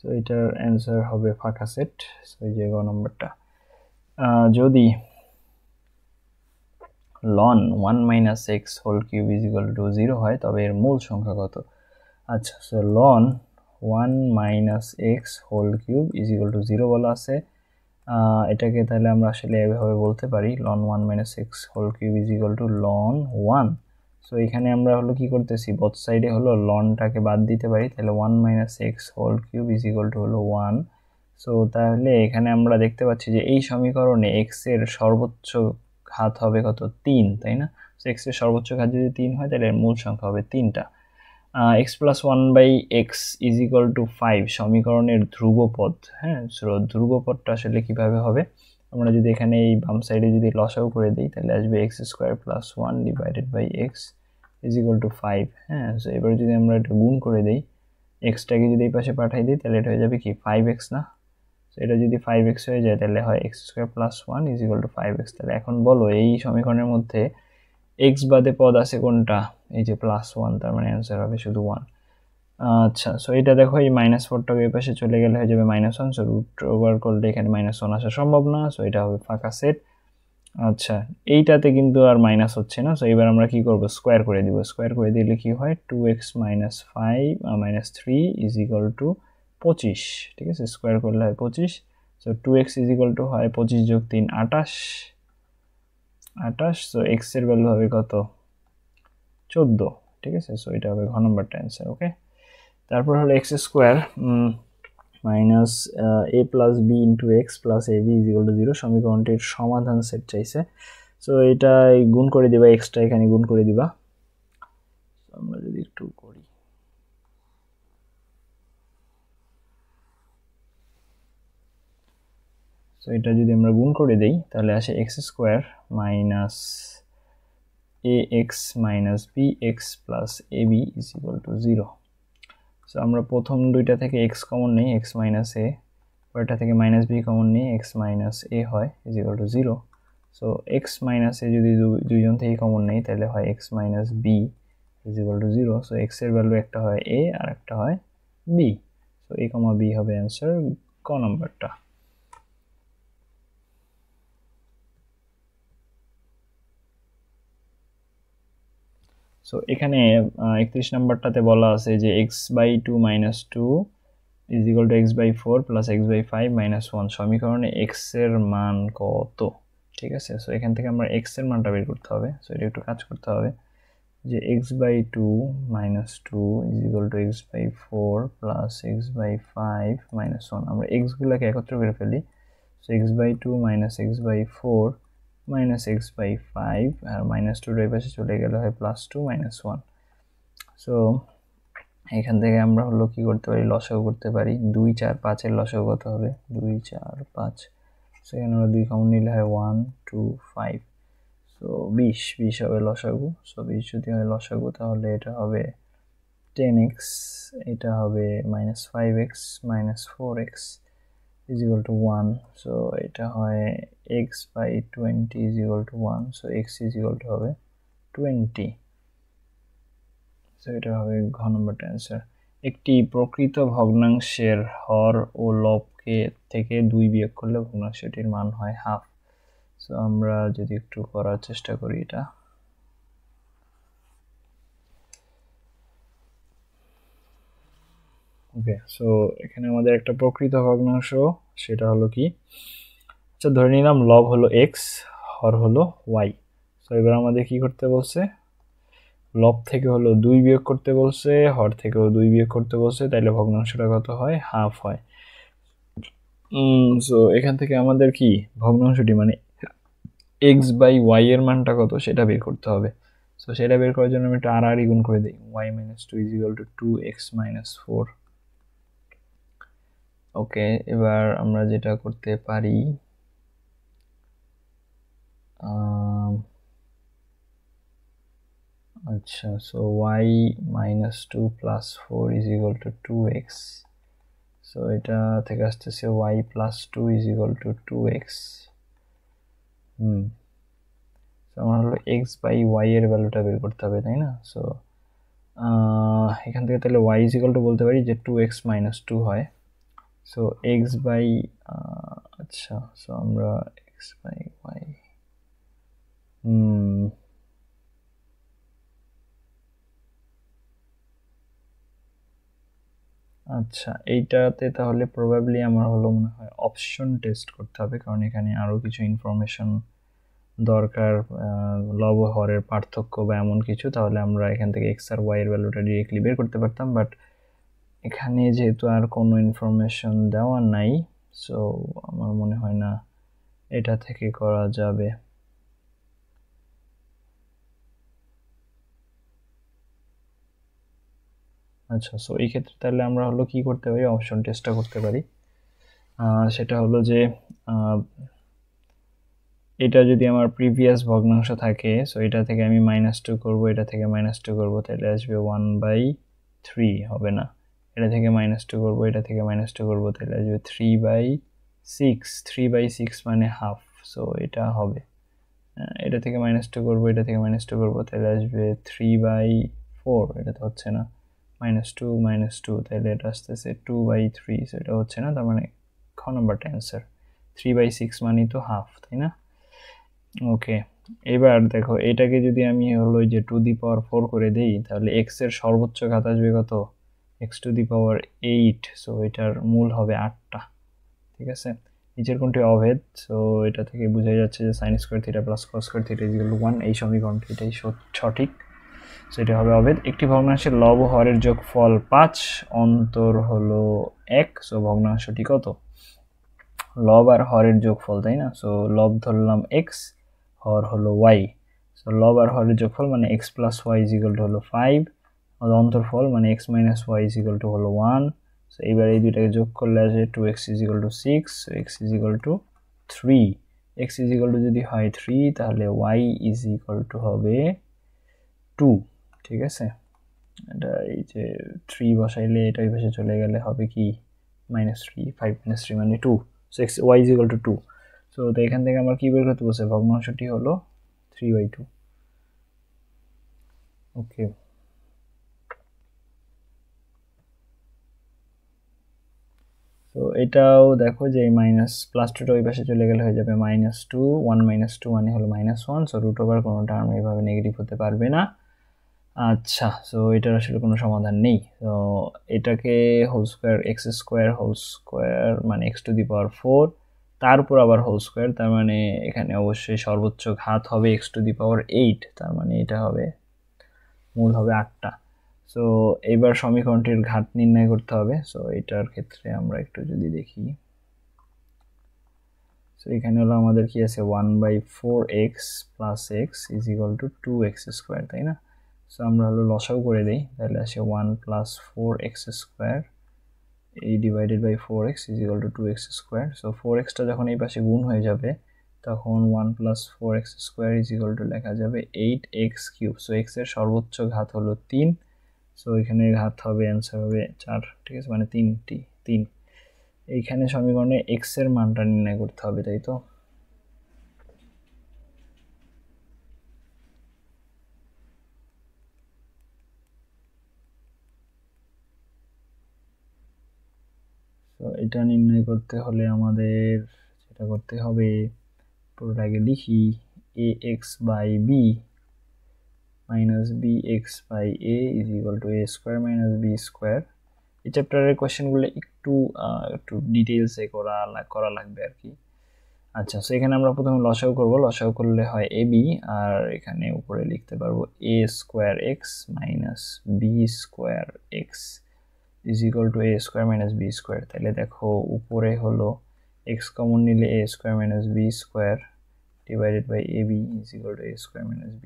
সো এটার অ্যান্সার হবে ফাঁকা সেট। সো এই যে গ নম্বরটা। যদি ln 1 minus x whole cube is equal to 0 হয় তবে এর মূল সংখ্যা কত? আচ্ছা, so ln 1 minus x whole cube is equal to 0 বলা আছে। এটাকে তাহলে আমরা আসলে এভাবে বলতে পারি ln 1 minus x whole cube is equal to ln 1। So এখানে আমরা হলো কি করতেছি, বোথ সাইডে হলো লনটাকে বাদ দিতে পারি, তাহলে 1 minus x whole cube is equal to হলো 1। সো তাহলে এখানে আমরা দেখতে পাচ্ছি যে এই সমীকরণে x এর সর্বোচ্চ ঘাত হবে কত? 3, তাই না? সো x এর সর্বোচ্চ ঘাত যদি 3 হয় তাহলে এর মূল সংখ্যা হবে 3টা। x plus 1 by x is equal to 5 সমীকরণের ধ্রুবপদ। হ্যাঁ, সো ধ্রুবপদটা আসলে কিভাবে হবে? আমরা যদি এখানে এই বাম সাইডে যদি লসাগু করে দিই তাহলে আসবে x square plus 1 divided by x is equal to 5। হ্যাঁ, সো এবার যদি আমরা এটা গুণ করে দিই, xটাকে যদি এই পাশে পাঠাই দিই তাহলে এটা হয়ে যাবে কি 5x না? সো এটা যদি 5x হয়ে যায় তাহলে হয় x square plus 1 is equal to 5x। তাহলে এখন বলো এই সমীকরণের মধ্যে x বাদে পদ আছে কোনটা? এই যে প্লাস 1, তার মানে অ্যান্সার হবে শুধু 1। আচ্ছা, সো এটা দেখো এই -4টাকে এই পাশে চলে গেলে হয়ে যাবে -1, সো রুট ওভার করলে এখানে -1 আসা সম্ভব না, সো এটা হবে ফাঁকা সেট। আচ্ছা, এইটাতে কিন্তু আর মাইনাস হচ্ছে না, সো এবার আমরা কি করব? স্কোয়ার করে দিব। স্কোয়ার করে দিলে কি হয়? 2x - 5 - 3 is equal to 25। ঠিক আছে, স্কোয়ার করলে হয় 25। So 2x is equal to হয় 25 যোগ 3 28। সো x এর ভ্যালু হবে কত? 14। ঠিক আছে, সো এটা হবে ঘ নম্বরটা অ্যান্সার। ওকে, তারপর হলো x square minus a plus B into X plus A B is equal to 0 সমীকরণটির সমাধান সেট চাইছে। সো এটা গুণ করে দিবা, এক্সটা এখানে গুণ করে দিবা। আমরা যদি একটু করি, সো এটা যদি আমরা গুণ করে দেই তাহলে আসে x square minus a x minus b x plus A B is equal to 0। So আমরা প্রথম দুইটা থেকে এক্স কমন নেই, এক্স মাইনাস এ, পরেরটা থেকে মাইনাস বি কমন নিই, এক্স মাইনাস এ হয় is equal to 0। So x minus a যদি দুইজন থেকে কমন নেই তাহলে হয় x minus b is equal to 0। So x এর ভ্যালু একটা হয় এ আর একটা হয় বি। সো এ কমা বি হবে অ্যান্সার ক নাম্বারটা। সো এখানে 31 নাম্বারটাতে বলা আছে যে x/2 - 2 is equal two x/4 plus x/5 - 1 সমীকরণে x এর মান কত? ঠিক আছে, সো এখান থেকে আমরা x এর মানটা বের করতে হবে। সো এটা একটু কাজ করতে হবে যে x/2 - 2 is equal two x/4 plus x/5 - 1। আমরা x গুলাকে একত্র করে ফেলি। So x/2 - x/4 minus x/5 আর -2 এর পাশে চলে গেলে হয় +2 - 1। সো এখান থেকে আমরা হলো কি করতে পারি? লসাগু করতে পারি। 2 4 5 এর লসাগু কত হবে? 2 4 5। সো এখানে আমরা 2 কমন নিলে হয় 1 2 5। সো 20 হবে লসাগু। সো 20 যদি হয় লসাগু তাহলে এটা হবে 10x, এটা হবে -5x - 4x is equal to 1। so এটা হয় x/20 is equal to 1। so x is equal to হবে 20। so এটা হবে ঘ নম্বরটা অ্যান্সার। একটি প্রকৃত ভগ্নাংশের হর ও লবকে থেকে 2 বিয়োগ করলে ভগ্নাংশটির মান হয় হাফ। সো আমরা যদি একটু করার চেষ্টা করি এটা, ওকে। সো এখানে আমাদের একটা প্রকৃত ভগ্নাংশ, সেটা হলো কি? আচ্ছা, ধরে নিলাম লব হলো এক্স, হর হলো ওয়াই। সো এবার আমাদের কি করতে বলছে? লব থেকে হলো 2 বিয়োগ করতে বলছে, হর থেকেও 2 বিয়োগ করতে বলছে, তাইলে ভগ্নাংশটা কত হয়? হাফ হয়। সো এখান থেকে আমাদের কি ভগ্নাংশটি মানে x/y এর মানটা কত সেটা বের করতে হবে। সো সেটা বের করার জন্য আমি একটা আর গুণ করে দিই, y - 2 is equal to 2x - 4। ওকে, এবার আমরা যেটা করতে পারি, আচ্ছা, so y - 2 plus 4 is equal to 2x। So এটা থেকে আসতেছে y plus 2 is equal to 2x। আমার হলো x/y এর ভ্যালুটা বের করতে হবে, তাই না? সো এখান থেকে তাহলে y is equal to বলতে পারি যে 2x - 2 হয়। সো এক্স বাই আচ্ছা, সো আমরা এক্স বাই ওয়াই আচ্ছা, এইটাতে তাহলে প্রবাবলি আমার হলো মনে হয় অপশন টেস্ট করতে হবে, কারণ এখানে আরও কিছু ইনফরমেশন দরকার, লব ও হরের পার্থক্য বা এমন কিছু। তাহলে আমরা এখান থেকে এক্স আর ওয়াই এর ভ্যালুটা ডিরেক্টলি বের করতে পারতাম, বাট এখানে যেহেতু আর কোনো ইনফরমেশন দেওয়া নাই, সো আমার মনে হয় না এটা থেকে করা যাবে। আচ্ছা, সো এই ক্ষেত্রে তাহলে আমরা হলো কি করতে পারি, অপশন টেস্টটা করতে পারি। সেটা হলো যে এটা যদি আমার প্রিভিয়াস ভগ্নাংশ থাকে, সো এটা থেকে আমি -2 করব, এটা থেকে -2 করব, তাহলে আসবে 1/3, হবে না। এটা থেকে -2 করব, এটা থেকে -2 করব, তাহলে আসবে 3/6। 3/6 মানে হাফ, সো এটা হবে। এটা থেকে -2 করব, এটা থেকে -2 করব, তাহলে আসবে 3/4, এটা তো হচ্ছে না। -2 -2, তাহলে এটা আসতেছে 2/3, সো এটা হচ্ছে না। তার মানে খ নাম্বারটা অ্যান্সার। 3/6 মানে তো হাফ, তাই না? ওকে, এবার দেখো এটাকে যদি আমি হলো যে 2^4 করে দেই, তাহলে এক্স এর সর্বোচ্চ ঘাত আসবে কত? x⁸8, সো এটার মূল হবে 8টা। ঠিক আছে, নিচের কোনটি অভেদ? সো এটা থেকে বোঝা যাচ্ছে যে sin square theta plus cos square theta = 1, এই সমীকরণটি এটাই সঠিক। সো এটা হবে অভেদ। একটি ভগ্নাংশের লব ও হরের যোগফল 5, অন্তর হলো 1, সো ভগ্নাংশটি কত? লব আর হরের যোগফল, তাই না? সো লব ধরলাম x, হর হলো y, সো লব আর হরের যোগফল মানে x প্লাস y হলো 5, অন্তরফল মানে x মাইনাস y হলো 1। সো এইবার এই দুইটাকে যোগ করলে আসে 2x 6, সো x 3। x যদি হয় 3, তাহলে y হবে 2। ঠিক আছে, এটা এই যে 3 বসাইলে এটা ওই পাশে চলে গেলে হবে কি -3, 5 - 3 মানে 2, সো y 2। সো তো এখান থেকে আমার কি বের করতে বলছে? ভগ্নাংশটি হলো 3/2। ওকে, তো এটাও দেখো যে মাইনাস প্লাস টুটা ওই পাশে চলে গেলে হয়ে যাবে -2, 1 - 2 মানে হলো -1, সো রুট ওভার কোনো টার্ম এইভাবে নেগেটিভ হতে পারবে না। আচ্ছা, সো এটার আসলে কোনো সমাধান নেই। তো এটাকে whole square, X square whole square মানে x⁴, তার উপর আবার হোল স্কোয়ার, তার মানে এখানে অবশ্যই সর্বোচ্চ ঘাত হবে x⁸8, তার মানে এটা হবে মূল হবে 8টা। সো এবার সমীকরণটির ঘাত নির্ণয় করতে হবে। সো এটার ক্ষেত্রে আমরা একটু যদি দেখি, সো এখানে হলো আমাদের কি আছে 1/4x প্লাস x = 2x², তাই না? সো আমরা হলো লসাগু করে দেই, তাহলে আসে 1 + 4x² এই divided by 4x = 2x²। So 4xটা যখন এই পাশে গুণ হয়ে যাবে, তখন 1 + 4x² লেখা যাবে 8x³। সো x এর সর্বোচ্চ ঘাত হলো 3, সো এখানে ঘাত হবে, অ্যান্সার হবে 4। ঠিক আছে, মানে 3। এইখানে সমীকরণে x এর মানটা নির্ণয় করতে হবে, তাই তো? তো এটা নির্ণয় করতে হলে আমাদের যেটা করতে হবে, পুরোটা আগে লিখি, ax/b - bx/a = a² - b²। এই চ্যাপ্টারের কোয়েশ্চেনগুলো একটু ডিটেইলসে করা লাগবে আর কি। আচ্ছা, সো এখানে আমরা প্রথমে লসাগু করব। লসাগু করলে হয় ab, আর এখানে উপরে লিখতে পারবো a²x - b²x = a² - b²। তাহলে দেখো উপরে হলো x কমন নিলে a² - b² divided by ab = a² - b²।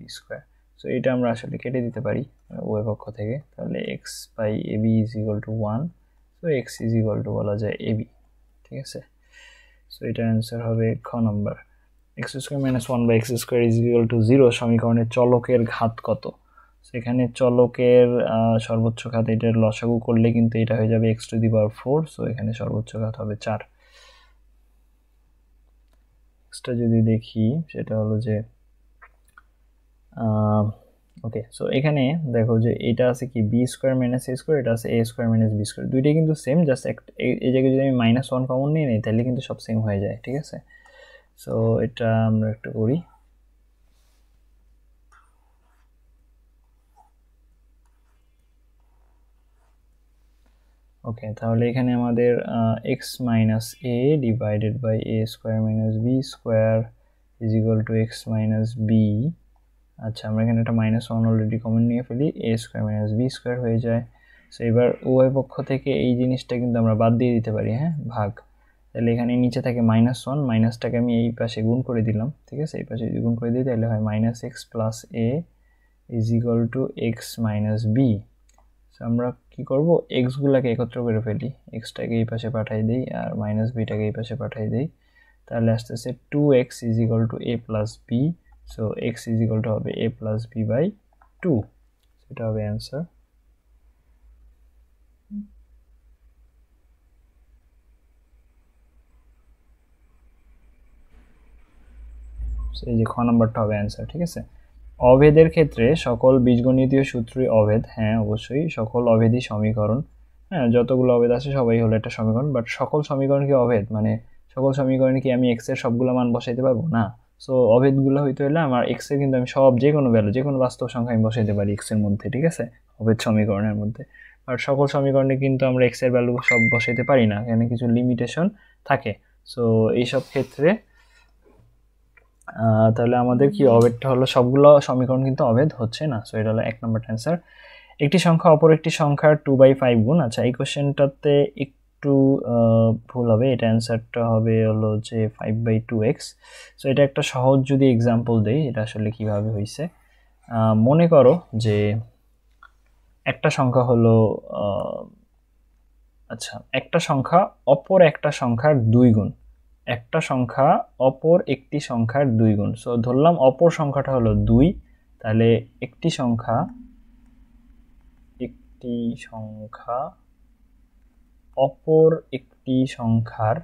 So এটা আমরা আসলে কেটে দিতে পারি উভয় পক্ষ থেকে, তাহলে x/ab = 1, সো x বলা যায় ab। ঠিক আছে, সো এটার অ্যান্সার হবে খ নম্বর। x² - 1/x² = 0 সমীকরণের চলকের ঘাত কত? সেখানে চলকের সর্বোচ্চ ঘাত, এটার লসাগু করলে কিন্তু এটা হয়ে যাবে x⁴, সো এখানে সর্বোচ্চ ঘাত হবে 4। নেক্সটটা যদি দেখি, সেটা হলো যে ওকে, সো এখানে দেখো যে এটা আছে কি বি স্কোয়ার মাইনাস এ স্কোয়ার, এটা আছে এ স্কোয়ার মাইনাস বি স্কোয়ার, দুইটাই কিন্তু সেম, জাস্ট এই জায়গায় যদি আমি -1 কমন নিয়ে নিই তাহলে কিন্তু সব সেম হয়ে যায়, ঠিক আছে। সো এটা আমরা একটু করি। ওকে, তাহলে এখানে আমাদের X minus A divided by A square minus B square is equal to X minus B. আচ্ছা, আমরা এখানে একটা -1 অলরেডি কমন নিয়ে ফেলি, A square minus B square হয়ে যায়। সো এবার উভয় পক্ষ থেকে এই জিনিসটা কিন্তু আমরা বাদ দিয়ে দিতে পারি, হ্যাঁ, ভাগ। তাহলে এখানে নিচে থাকে -1, মাইনাসটাকে আমি এই পাশে গুণ করে দিলাম, ঠিক আছে। এই পাশে যদি গুণ করে দিই তাহলে হয় minus X plus A is equal to X minus B. আমরা কি করব, এক্স গুলাকে একত্র করে ফেলি, এক্সটাকে এই পাশে পাঠাই দিই আর মাইনাস বিটাকে এই পাশে পাঠাই দিই, তাহলে আসতেছে 2x is equal to A plus B. So x is equal to হবে a প্লাস বি বাই 2, সেটা হবে অ্যান্সার। এই যে খ নাম্বারটা হবে অ্যান্সার, ঠিক আছে। অভেদের ক্ষেত্রে সকল বীজগণিতীয় সূত্রই অভেদ, হ্যাঁ অবশ্যই সকল অভেদই সমীকরণ, হ্যাঁ যতগুলো অভেদ আছে সবাই হলো একটা সমীকরণ, বাট সকল সমীকরণ কি অভেদ, মানে সকল সমীকরণে কি আমি এক্স এর সবগুলো মান বসাইতে পারবো না। সো অভেদগুলো হইতে হলে আমার এক্স এর কিন্তু আমি সব যে কোনো ভ্যালু, যে কোনো বাস্তব সংখ্যা আমি বসাইতে পারি এক্স এর মধ্যে, ঠিক আছে, অভেদ সমীকরণের মধ্যে। আর সকল সমীকরণে কিন্তু আমরা এক্স এর ভ্যালু সব বসাইতে পারি না, এখানে কিছু লিমিটেশন থাকে। সো এইসব ক্ষেত্রে তাহলে আমাদের কি অভেদটা হলো, সবগুলো সমীকরণ কিন্তু অভেদ হচ্ছে না। সো এটা হলো 1 নম্বর অ্যান্সার। একটি সংখ্যা অপর একটি সংখ্যার 2/5 গুণ। আচ্ছা, এই কোশ্চেনটাতে একটু ভুল হবে, এটা অ্যান্সারটা হবে হলো যে 5/2x। সো এটা একটা সহজ যদি এক্সাম্পল দেই, এটা আসলে কিভাবে হয়েছে, মনে করো যে একটা সংখ্যা হলো আচ্ছা, একটা সংখ্যা অপর একটা সংখ্যার 2 গুণ, একটা সংখ্যা অপর একটি সংখ্যার 2 গুণ। সো ধরলাম অপর সংখ্যাটা হলো 2, তাহলে একটি সংখ্যা অপর একটি সংখ্যার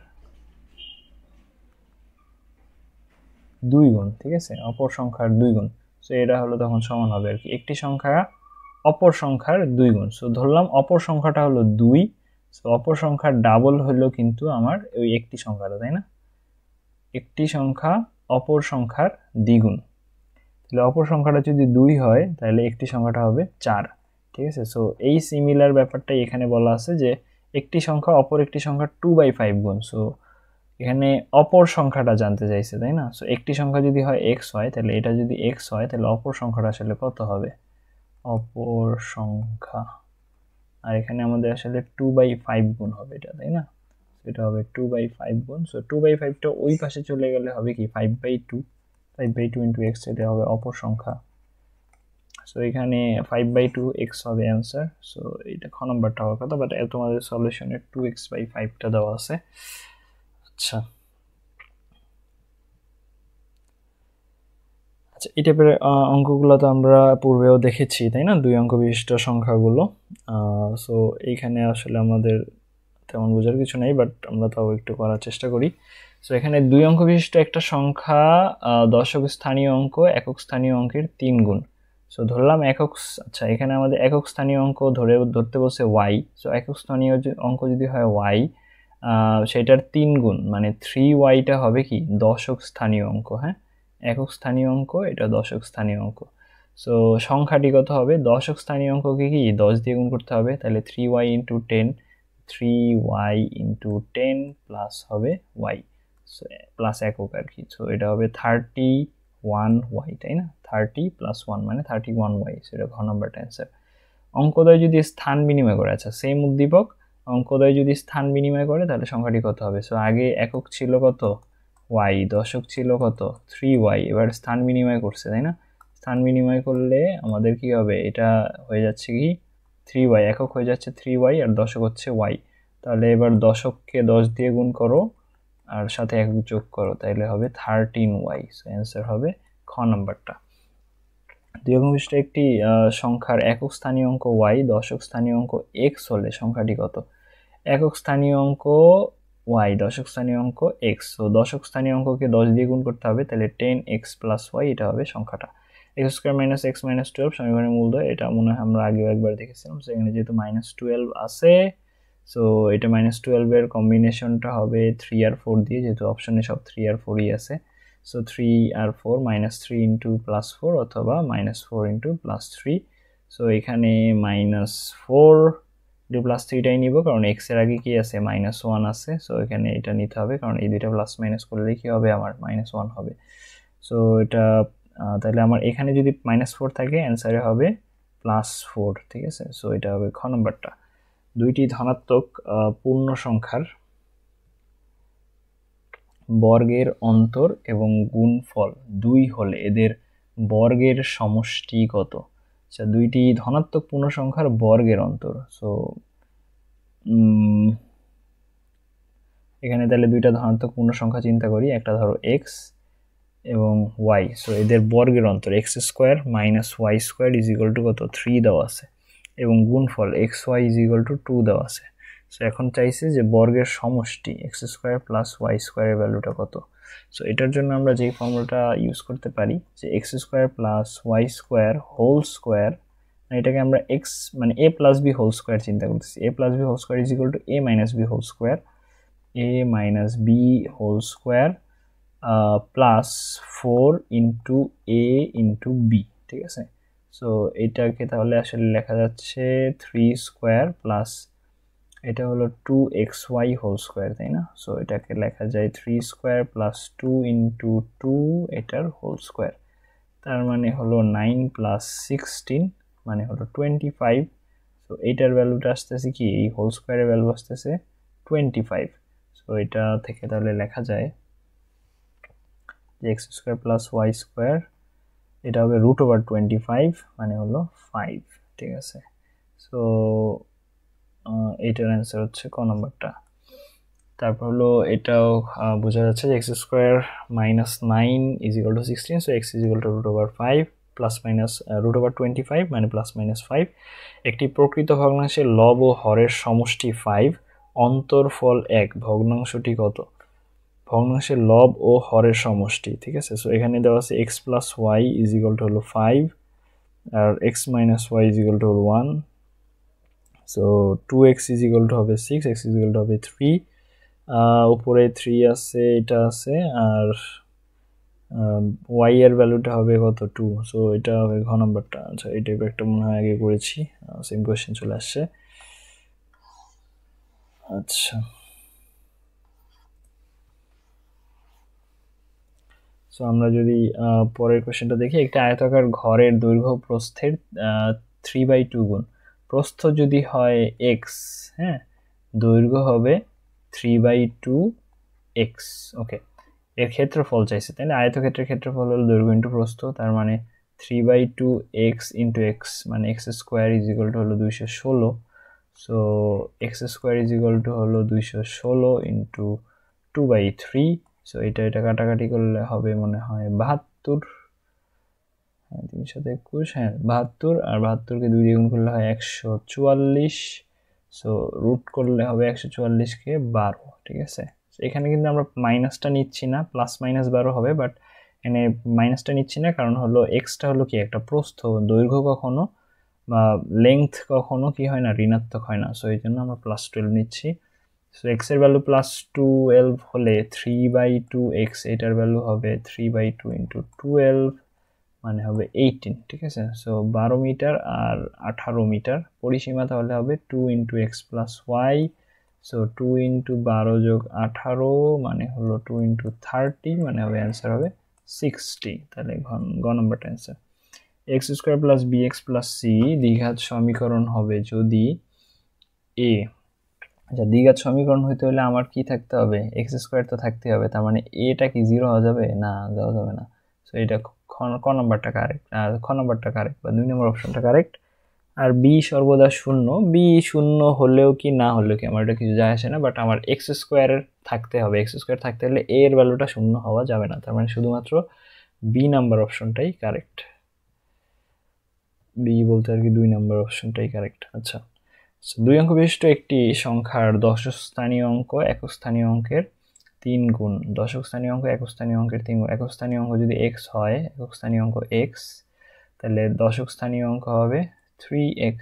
2 গুণ, ঠিক আছে, অপর সংখ্যার 2 গুণ। সো এটা হলো তখন সমান হবে আর কি একটি সংখ্যা অপর সংখ্যার 2 গুণ। সো ধরলাম অপর সংখ্যাটা হলো 2, সো অপর সংখ্যার ডাবল হলো কিন্তু আমার ওই একটি সংখ্যাটা, তাই না, একটি সংখ্যা অপর সংখ্যার দ্বিগুণ। তাহলে অপর সংখ্যাটা যদি 2 হয় তাহলে একটি সংখ্যাটা হবে 4, ঠিক আছে। সো এই সিমিলার ব্যাপারটাই এখানে বলা আছে যে একটি সংখ্যা অপর একটি সংখ্যার 2/5 গুণ। সো এখানে অপর সংখ্যাটা জানতে চাইছে, তাই না। সো একটি সংখ্যা যদি হয় x হয়, তাহলে এটা যদি x হয় তাহলে অপর সংখ্যাটা আসলে কত হবে, অপর সংখ্যা, আর এখানে আমাদের আসলে 2/5 গুণ হবে এটা, তাই না। এটা হবে 2/5 গুণ। সো 2/5টা ওই পাশে চলে গেলে হবে কি 5/2, 5/2 ইন্টু এক্স, এটা হবে অপর সংখ্যা। সো এখানে 5/2x হবে অ্যান্সার। সো এটা খ নম্বরটা হওয়ার কথা, বাট তোমাদের সলিউশনে 2x/5টা দেওয়া আছে। আচ্ছা আচ্ছা, এই টাইপের অঙ্কগুলো তো আমরা পূর্বেও দেখেছি, তাই না, 2 অঙ্ক বিশিষ্ট সংখ্যাগুলো। সো এইখানে আসলে আমাদের তেমন বোঝার কিছু নেই, বাট আমরা তাও একটু করার চেষ্টা করি। সো এখানে 2 অঙ্ক বিশিষ্ট একটা সংখ্যা দশক স্থানীয় অঙ্ক একক স্থানীয় অঙ্কের 3 গুণ। সো ধরলাম একক, আচ্ছা এখানে আমাদের একক স্থানীয় অঙ্ক ধরতে বলছে y। সো একক স্থানীয় অঙ্ক যদি হয় y, সেটার 3 গুণ মানে 3y-টা হবে কি দশক স্থানীয় অঙ্ক, হ্যাঁ, একক স্থানীয় অঙ্ক, এটা দশক স্থানীয় অঙ্ক। সো সংখ্যাটি কত হবে, দশক স্থানীয় অঙ্ককে কি 10 দিয়ে গুণ করতে হবে, তাহলে 3y into 10, 3y into 10 plus হবে y, সো প্লাস একক আর কি। সো এটা হবে 31y, তাই না, 30 প্লাস 1 মানে 31y। সেটা ঘ নম্বরটা অ্যান্সার। অঙ্কদ্বয় যদি স্থান বিনিময় করে, আচ্ছা সেম উদ্দীপক, অঙ্কদ্বয় যদি স্থান বিনিময় করে তাহলে সংখ্যাটি কত হবে। সো আগে একক ছিল কত y, দশক ছিল কত 3y, এবার স্থান বিনিময় করছে, তাই না। স্থান বিনিময় করলে আমাদের কি হবে, এটা হয়ে যাচ্ছে কি 3y, একক হয়ে যাচ্ছে 3y আর দশক হচ্ছে y। তাহলে এবার দশককে 10 দিয়ে গুণ করো আর সাথে একক যোগ করো, তাহলে হবে 13y। সো অ্যান্সার হবে খ নাম্বারটা। 2 অঙ্ক বিশিষ্ট একটি সংখ্যার একক স্থানীয় অঙ্ক y, দশক স্থানীয় অঙ্ক x হলে সংখ্যাটি কত। একক স্থানীয় অঙ্ক y, দশক স্থানীয় অঙ্ক x। সো দশক স্থানীয় অঙ্ককে 10 দিয়ে গুণ করতে হবে, তাহলে 10x প্লাস y, এটা হবে সংখ্যাটা। X square minus x minus 12 সমীকরণের মূলদ্বয়, এটা মনে হয় আমরা আগেও একবার দেখেছিলাম। সো এখানে যেহেতু -12 আছে, সো এটা -12 এর কম্বিনেশনটা হবে 3 আর 4 দিয়ে, যেহেতু অপশনে সব 3 আর 4ই আছে। সো 3 আর 4 -3 ইন্টু +4 অথবা -4 ইন্টু +3। সো এখানে -4 +3টাই নিব, কারণ এক্স এর আগে কি আছে, -1 আছে। সো এখানে এটা নিতে হবে, কারণ এই দুইটা প্লাস মাইনাস করলে কি হবে, আমার -1 হবে। সো এটা তাহলে আমার এখানে যদি -4 থাকে, অ্যান্সারে হবে +4, ঠিক আছে। সো এটা হবে খ নম্বরটা। দুইটি ধনাত্মক পূর্ণ সংখ্যার বর্গের অন্তর এবং গুণফল 2 হলে এদের বর্গের সমষ্টি কত? আচ্ছা, দুইটি ধনাত্মক পূর্ণ সংখ্যার বর্গের অন্তর। সো এখানে তাহলে দুইটা ধনাত্মক পূর্ণ সংখ্যা চিন্তা করি, একটা ধরো এক্স এবং ওয়াই। সো এদের বর্গের অন্তর X square minus Y square is equal to কত, 3 দেওয়া আছে, এবং গুণফল X Y is equal to 2 দেওয়া আছে। সো এখন চাইছে যে বর্গের সমষ্টি এক্স স্কোয়ার প্লাস ওয়াই স্কোয়ারের ভ্যালুটা কত। সো এটার জন্য আমরা যেই ফর্মুলাটা ইউজ করতে পারি, যে x square plus Y square whole square, এটাকে আমরা এক্স মানে a plus B whole square চিন্তা করতেছি। A plus B whole square is equal to a minus B whole square, a minus B whole square plus 4 into A into b, ঠিক আছে। So এটাকে তাহলে আসলে লেখা যাচ্ছে 3 স্কোয়ার প্লাস এটা হলো 2xy হোল স্কোয়ার, তাই না। সো এটাকে লেখা যায় 3 স্কোয়ার প্লাস 2 ইন্টু 2 এটার হোল স্কোয়ার, তার মানে হলো 9 প্লাস 16 মানে হলো 25। সো এইটার ভ্যালুটা আসতেছে কি, এই হোল স্কোয়ারের ভ্যালু আসতেছে 25। সো এটা থেকে তাহলে লেখা যায় যে x square plus Y square, এটা হবে √25 মানে হলো 5, ঠিক আছে। সো এইটার অ্যান্সার হচ্ছে ক নম্বরটা। তারপর হলো এটাও বোঝা যাচ্ছে যে x square minus 9 is equal two 16, so x is equal two √5 plus minus √25 মানে প্লাস মাইনাস 5। একটি প্রকৃত ভগ্নাংশের লব ও হরের সমষ্টি 5, অন্তরফল 1, ভগ্নাংশটি কত? ভগ্নাংশের লব ও হরের সমষ্টি, ঠিক আছে। সো এখানে দেওয়া আছে x plus y is equal to হলো 5 আর x minus y is equal to হলো 1। So 2x is equal to হবে 6, x ইজ ইকুয়াল টু হবে 3, উপরে 3 আছে, এটা আছে, আর y এর ভ্যালুটা হবে কত, 2। সো এটা হবে ঘ নাম্বারটা। আচ্ছা, এই টাইপের একটা মনে হয় আগে করেছি, সেম কোয়েশ্চেন চলে আসছে। আচ্ছা, সো আমরা যদি পরের কোয়েশ্চেনটা দেখি, একটা আয়তাকার ঘরের দৈর্ঘ্য প্রস্থের 3/2 গুণ। প্রস্থ যদি হয় x, হ্যাঁ, দৈর্ঘ্য হবে 3/2 x, ওকে। এর ক্ষেত্রফল চাইছে, তাই না। আয়তক্ষেত্রের ক্ষেত্রফল হলো দৈর্ঘ্য ইন্টু প্রস্থ, তার মানে 3/2 x ইন্টু x মানে x square is equal to হলো 216। So x square is equal to হলো 216 ইন্টু 2/3। সো এটা কাটাকাটি করলে হবে মনে হয় 72, হ্যাঁ 321, হ্যাঁ 72, আর 72কে 2 দিয়ে গুণ করলে হয় 144। সো রুট করলে হবে 144কে 12, ঠিক আছে। এখানে কিন্তু আমরা মাইনাসটা নিচ্ছি না, প্লাস মাইনাস 12 হবে, বাট এখানে মাইনাসটা নিচ্ছি না, কারণ হলো এক্সটা হলো কি একটা প্রস্থ, দৈর্ঘ্য কখনো বা লেংথ কখনো কি হয় না, ঋণাত্মক হয় না। সো এই জন্য আমরা +12 নিচ্ছি। সো এক্স এর ভ্যালু +12 হলে 3/2 x, এটার ভ্যালু হবে 3/2 ইন্টু 12 মানে হবে 18, ঠিক আছে। সো 12 মিটার আর 18 মিটার পরিসীমা তাহলে হবে 2 into X plus Y. So 2 into 12 যোগ 18 মানে হলো 2 ইন্টু 30 মানে হবে অ্যান্সার হবে 60। তাহলে গ নম্বরটা answer. X square plus B x plus C দ্বিঘাত সমীকরণ হবে যদি এ, আচ্ছা দ্বিঘাত সমীকরণ হইতে হলে আমার কি থাকতে হবে, এক্স স্কোয়ার তো থাকতে হবে, তার মানে এটা কি 0 হওয়া যাবে না, দেওয়া যাবে না। সো এটা ক নম্বরটা কারেক্ট, আর খ নম্বরটা কারেক্ট বা 2 নম্বর অপশনটা কারেক্ট। আর বি সর্বদা শূন্য, বি শূন্য হলেও কি না হলেও কি আমার এটা কিছু যায় আসে না, বাট আমার এক্স স্কোয়ারের থাকতে হবে, এক্স স্কোয়ার থাকতে হলে এ এর ভ্যালুটা শূন্য হওয়া যাবে না, তার মানে শুধুমাত্র বি নাম্বার অপশনটাই কারেক্ট। বি বলতে আর কি 2 নম্বর অপশনটাই কারেক্ট। আচ্ছা, 2 অঙ্ক বিশিষ্ট একটি সংখ্যার দশক স্থানীয় অঙ্ক একক স্থানীয় অঙ্কের 3 গুণ। দশক স্থানীয় অঙ্ক একক স্থানীয় অঙ্কের 3 গুণ। একক স্থানীয় অঙ্ক যদি x হয়, একক স্থানীয় অঙ্ক x, তাহলে দশক স্থানীয় অঙ্ক হবে 3x,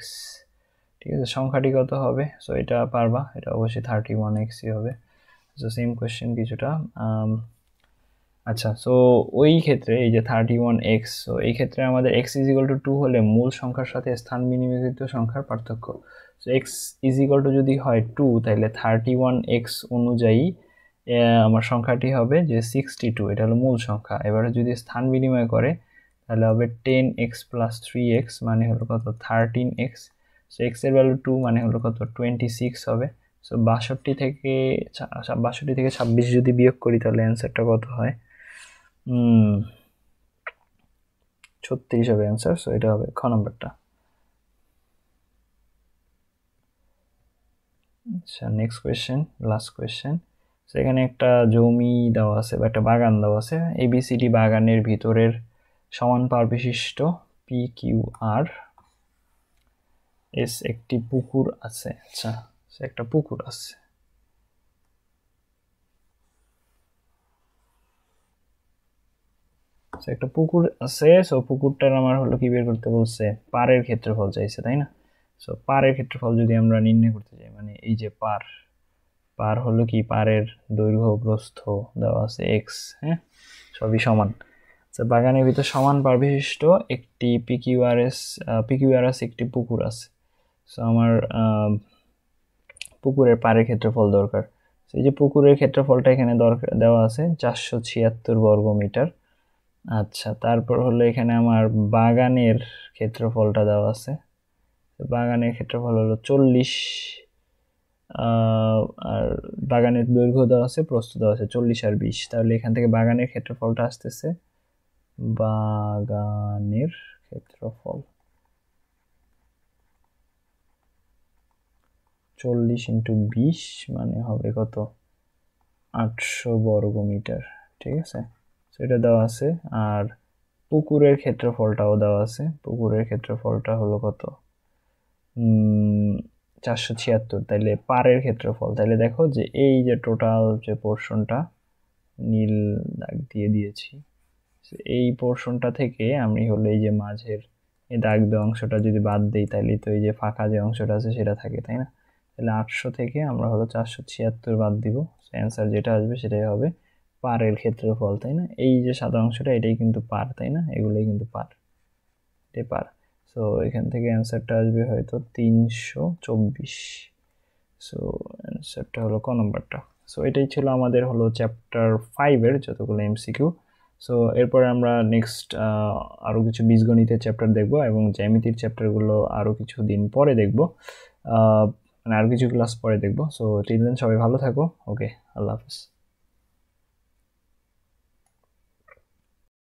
ঠিক আছে। সংখ্যাটি কত হবে? সো এটা পারবা, এটা অবশ্যই 31xই হবে। সো সেম কোয়েশ্চেন কিছুটা। আচ্ছা, সো ওই ক্ষেত্রে এই যে 31x, সো এই ক্ষেত্রে আমাদের x = 2 হলে মূল সংখ্যার সাথে স্থান বিনিময়কৃত সংখ্যার পার্থক্য। সো x = যদি হয় 2, তাহলে 31x অনুযায়ী আমার সংখ্যাটি হবে যে 62, এটা হলো মূল সংখ্যা। এবারে যদি স্থান বিনিময় করে তাহলে হবে 10x + 3x মানে হলো কত? 13x। সো x এর ভ্যালু 2 মানে হলো কত? 26 হবে। সো 62 থেকে 26 যদি বিয়োগ করি তাহলে অ্যান্সারটা কত হয়? 36 হবে অ্যান্সার। সো এটা হবে খ নাম্বারটা। আচ্ছা, নেক্সট কোয়েশ্চেন, লাস্ট কোয়েশ্চেন। সেখানে একটা জমি দেওয়া আছে বা একটা বাগান দেওয়া আছে। এবিসিডি বাগানের ভিতরের সমান পার বিশিষ্ট PQR এস একটি পুকুর আছে। আচ্ছা, একটা পুকুর আছে। একটা পুকুর আছে। সো পুকুরটার আমার হলো কি বের করতে বলছে? পারের ক্ষেত্রফল চাইছে, তাই না? সো পারের ক্ষেত্রফল যদি আমরা নির্ণয় করতে চাই, মানে এই যে পার হলো কি? পারের দৈর্ঘ্য প্রস্থ দেওয়া আছে x, হ্যাঁ, সবই সমান। আচ্ছা, বাগানের ভিতর সমান পার বিশিষ্ট একটি PQRS একটি পুকুর আছে। সো আমার পুকুরের পারের ক্ষেত্রফল দরকার। এই যে পুকুরের ক্ষেত্রফলটা এখানে দরকার দেওয়া আছে 476 বর্গ মিটার। আচ্ছা, তারপর হলো এখানে আমার বাগানের ক্ষেত্রফলটা দেওয়া আছে। বাগানের ক্ষেত্রফল হলো 40, আর বাগানের দৈর্ঘ্য দেওয়া আছে, প্রস্থ দেওয়া আছে 40 আর 20। তাহলে এখান থেকে বাগানের ক্ষেত্রফলটা আসতেছে, বাগানের ক্ষেত্রফল 40 × 20 মানে হবে কত? 800 বর্গ মিটার, ঠিক আছে। সেটা দেওয়া আছে। আর পুকুরের ক্ষেত্রফলটাও দেওয়া আছে। পুকুরের ক্ষেত্রফলটা হলো কত? 476। তাইলে পারের ক্ষেত্রফল, তাইলে দেখো যে এই যে টোটাল যে পোর্শনটা নীল দাগ দিয়ে দিয়েছি, এই পোর্শনটা থেকে আমি হলো এই যে মাঝের এই দাগ দেওয়া অংশটা যদি বাদ দিই, তাহলে তো এই যে ফাঁকা যে অংশটা আছে সেটা থাকে, তাই না? তাহলে 800 থেকে আমরা হলো 476 বাদ দিব। অ্যান্সার যেটা আসবে সেটাই হবে পারের ক্ষেত্রফল, তাই না? এই যে সাদা অংশটা এটাই কিন্তু পার, তাই না? এগুলোই কিন্তু পার, এটাই পার। সো এখান থেকে অ্যান্সারটা আসবে হয়তো 324। সো অ্যান্সারটা হলো ক নম্বরটা। সো এটাই ছিল আমাদের হলো চ্যাপ্টার 5-এর যতগুলো MCQ। সো এরপরে আমরা নেক্সট আরও কিছু বীজগণিতের চ্যাপ্টার দেখব এবং জ্যামিতির চ্যাপ্টারগুলো আরও কিছু দিন পরে দেখব, মানে আরও কিছু ক্লাস পরে দেখব। সো টিল দেন সবাই ভালো থাকো। ওকে, আল্লাহ হাফিজ।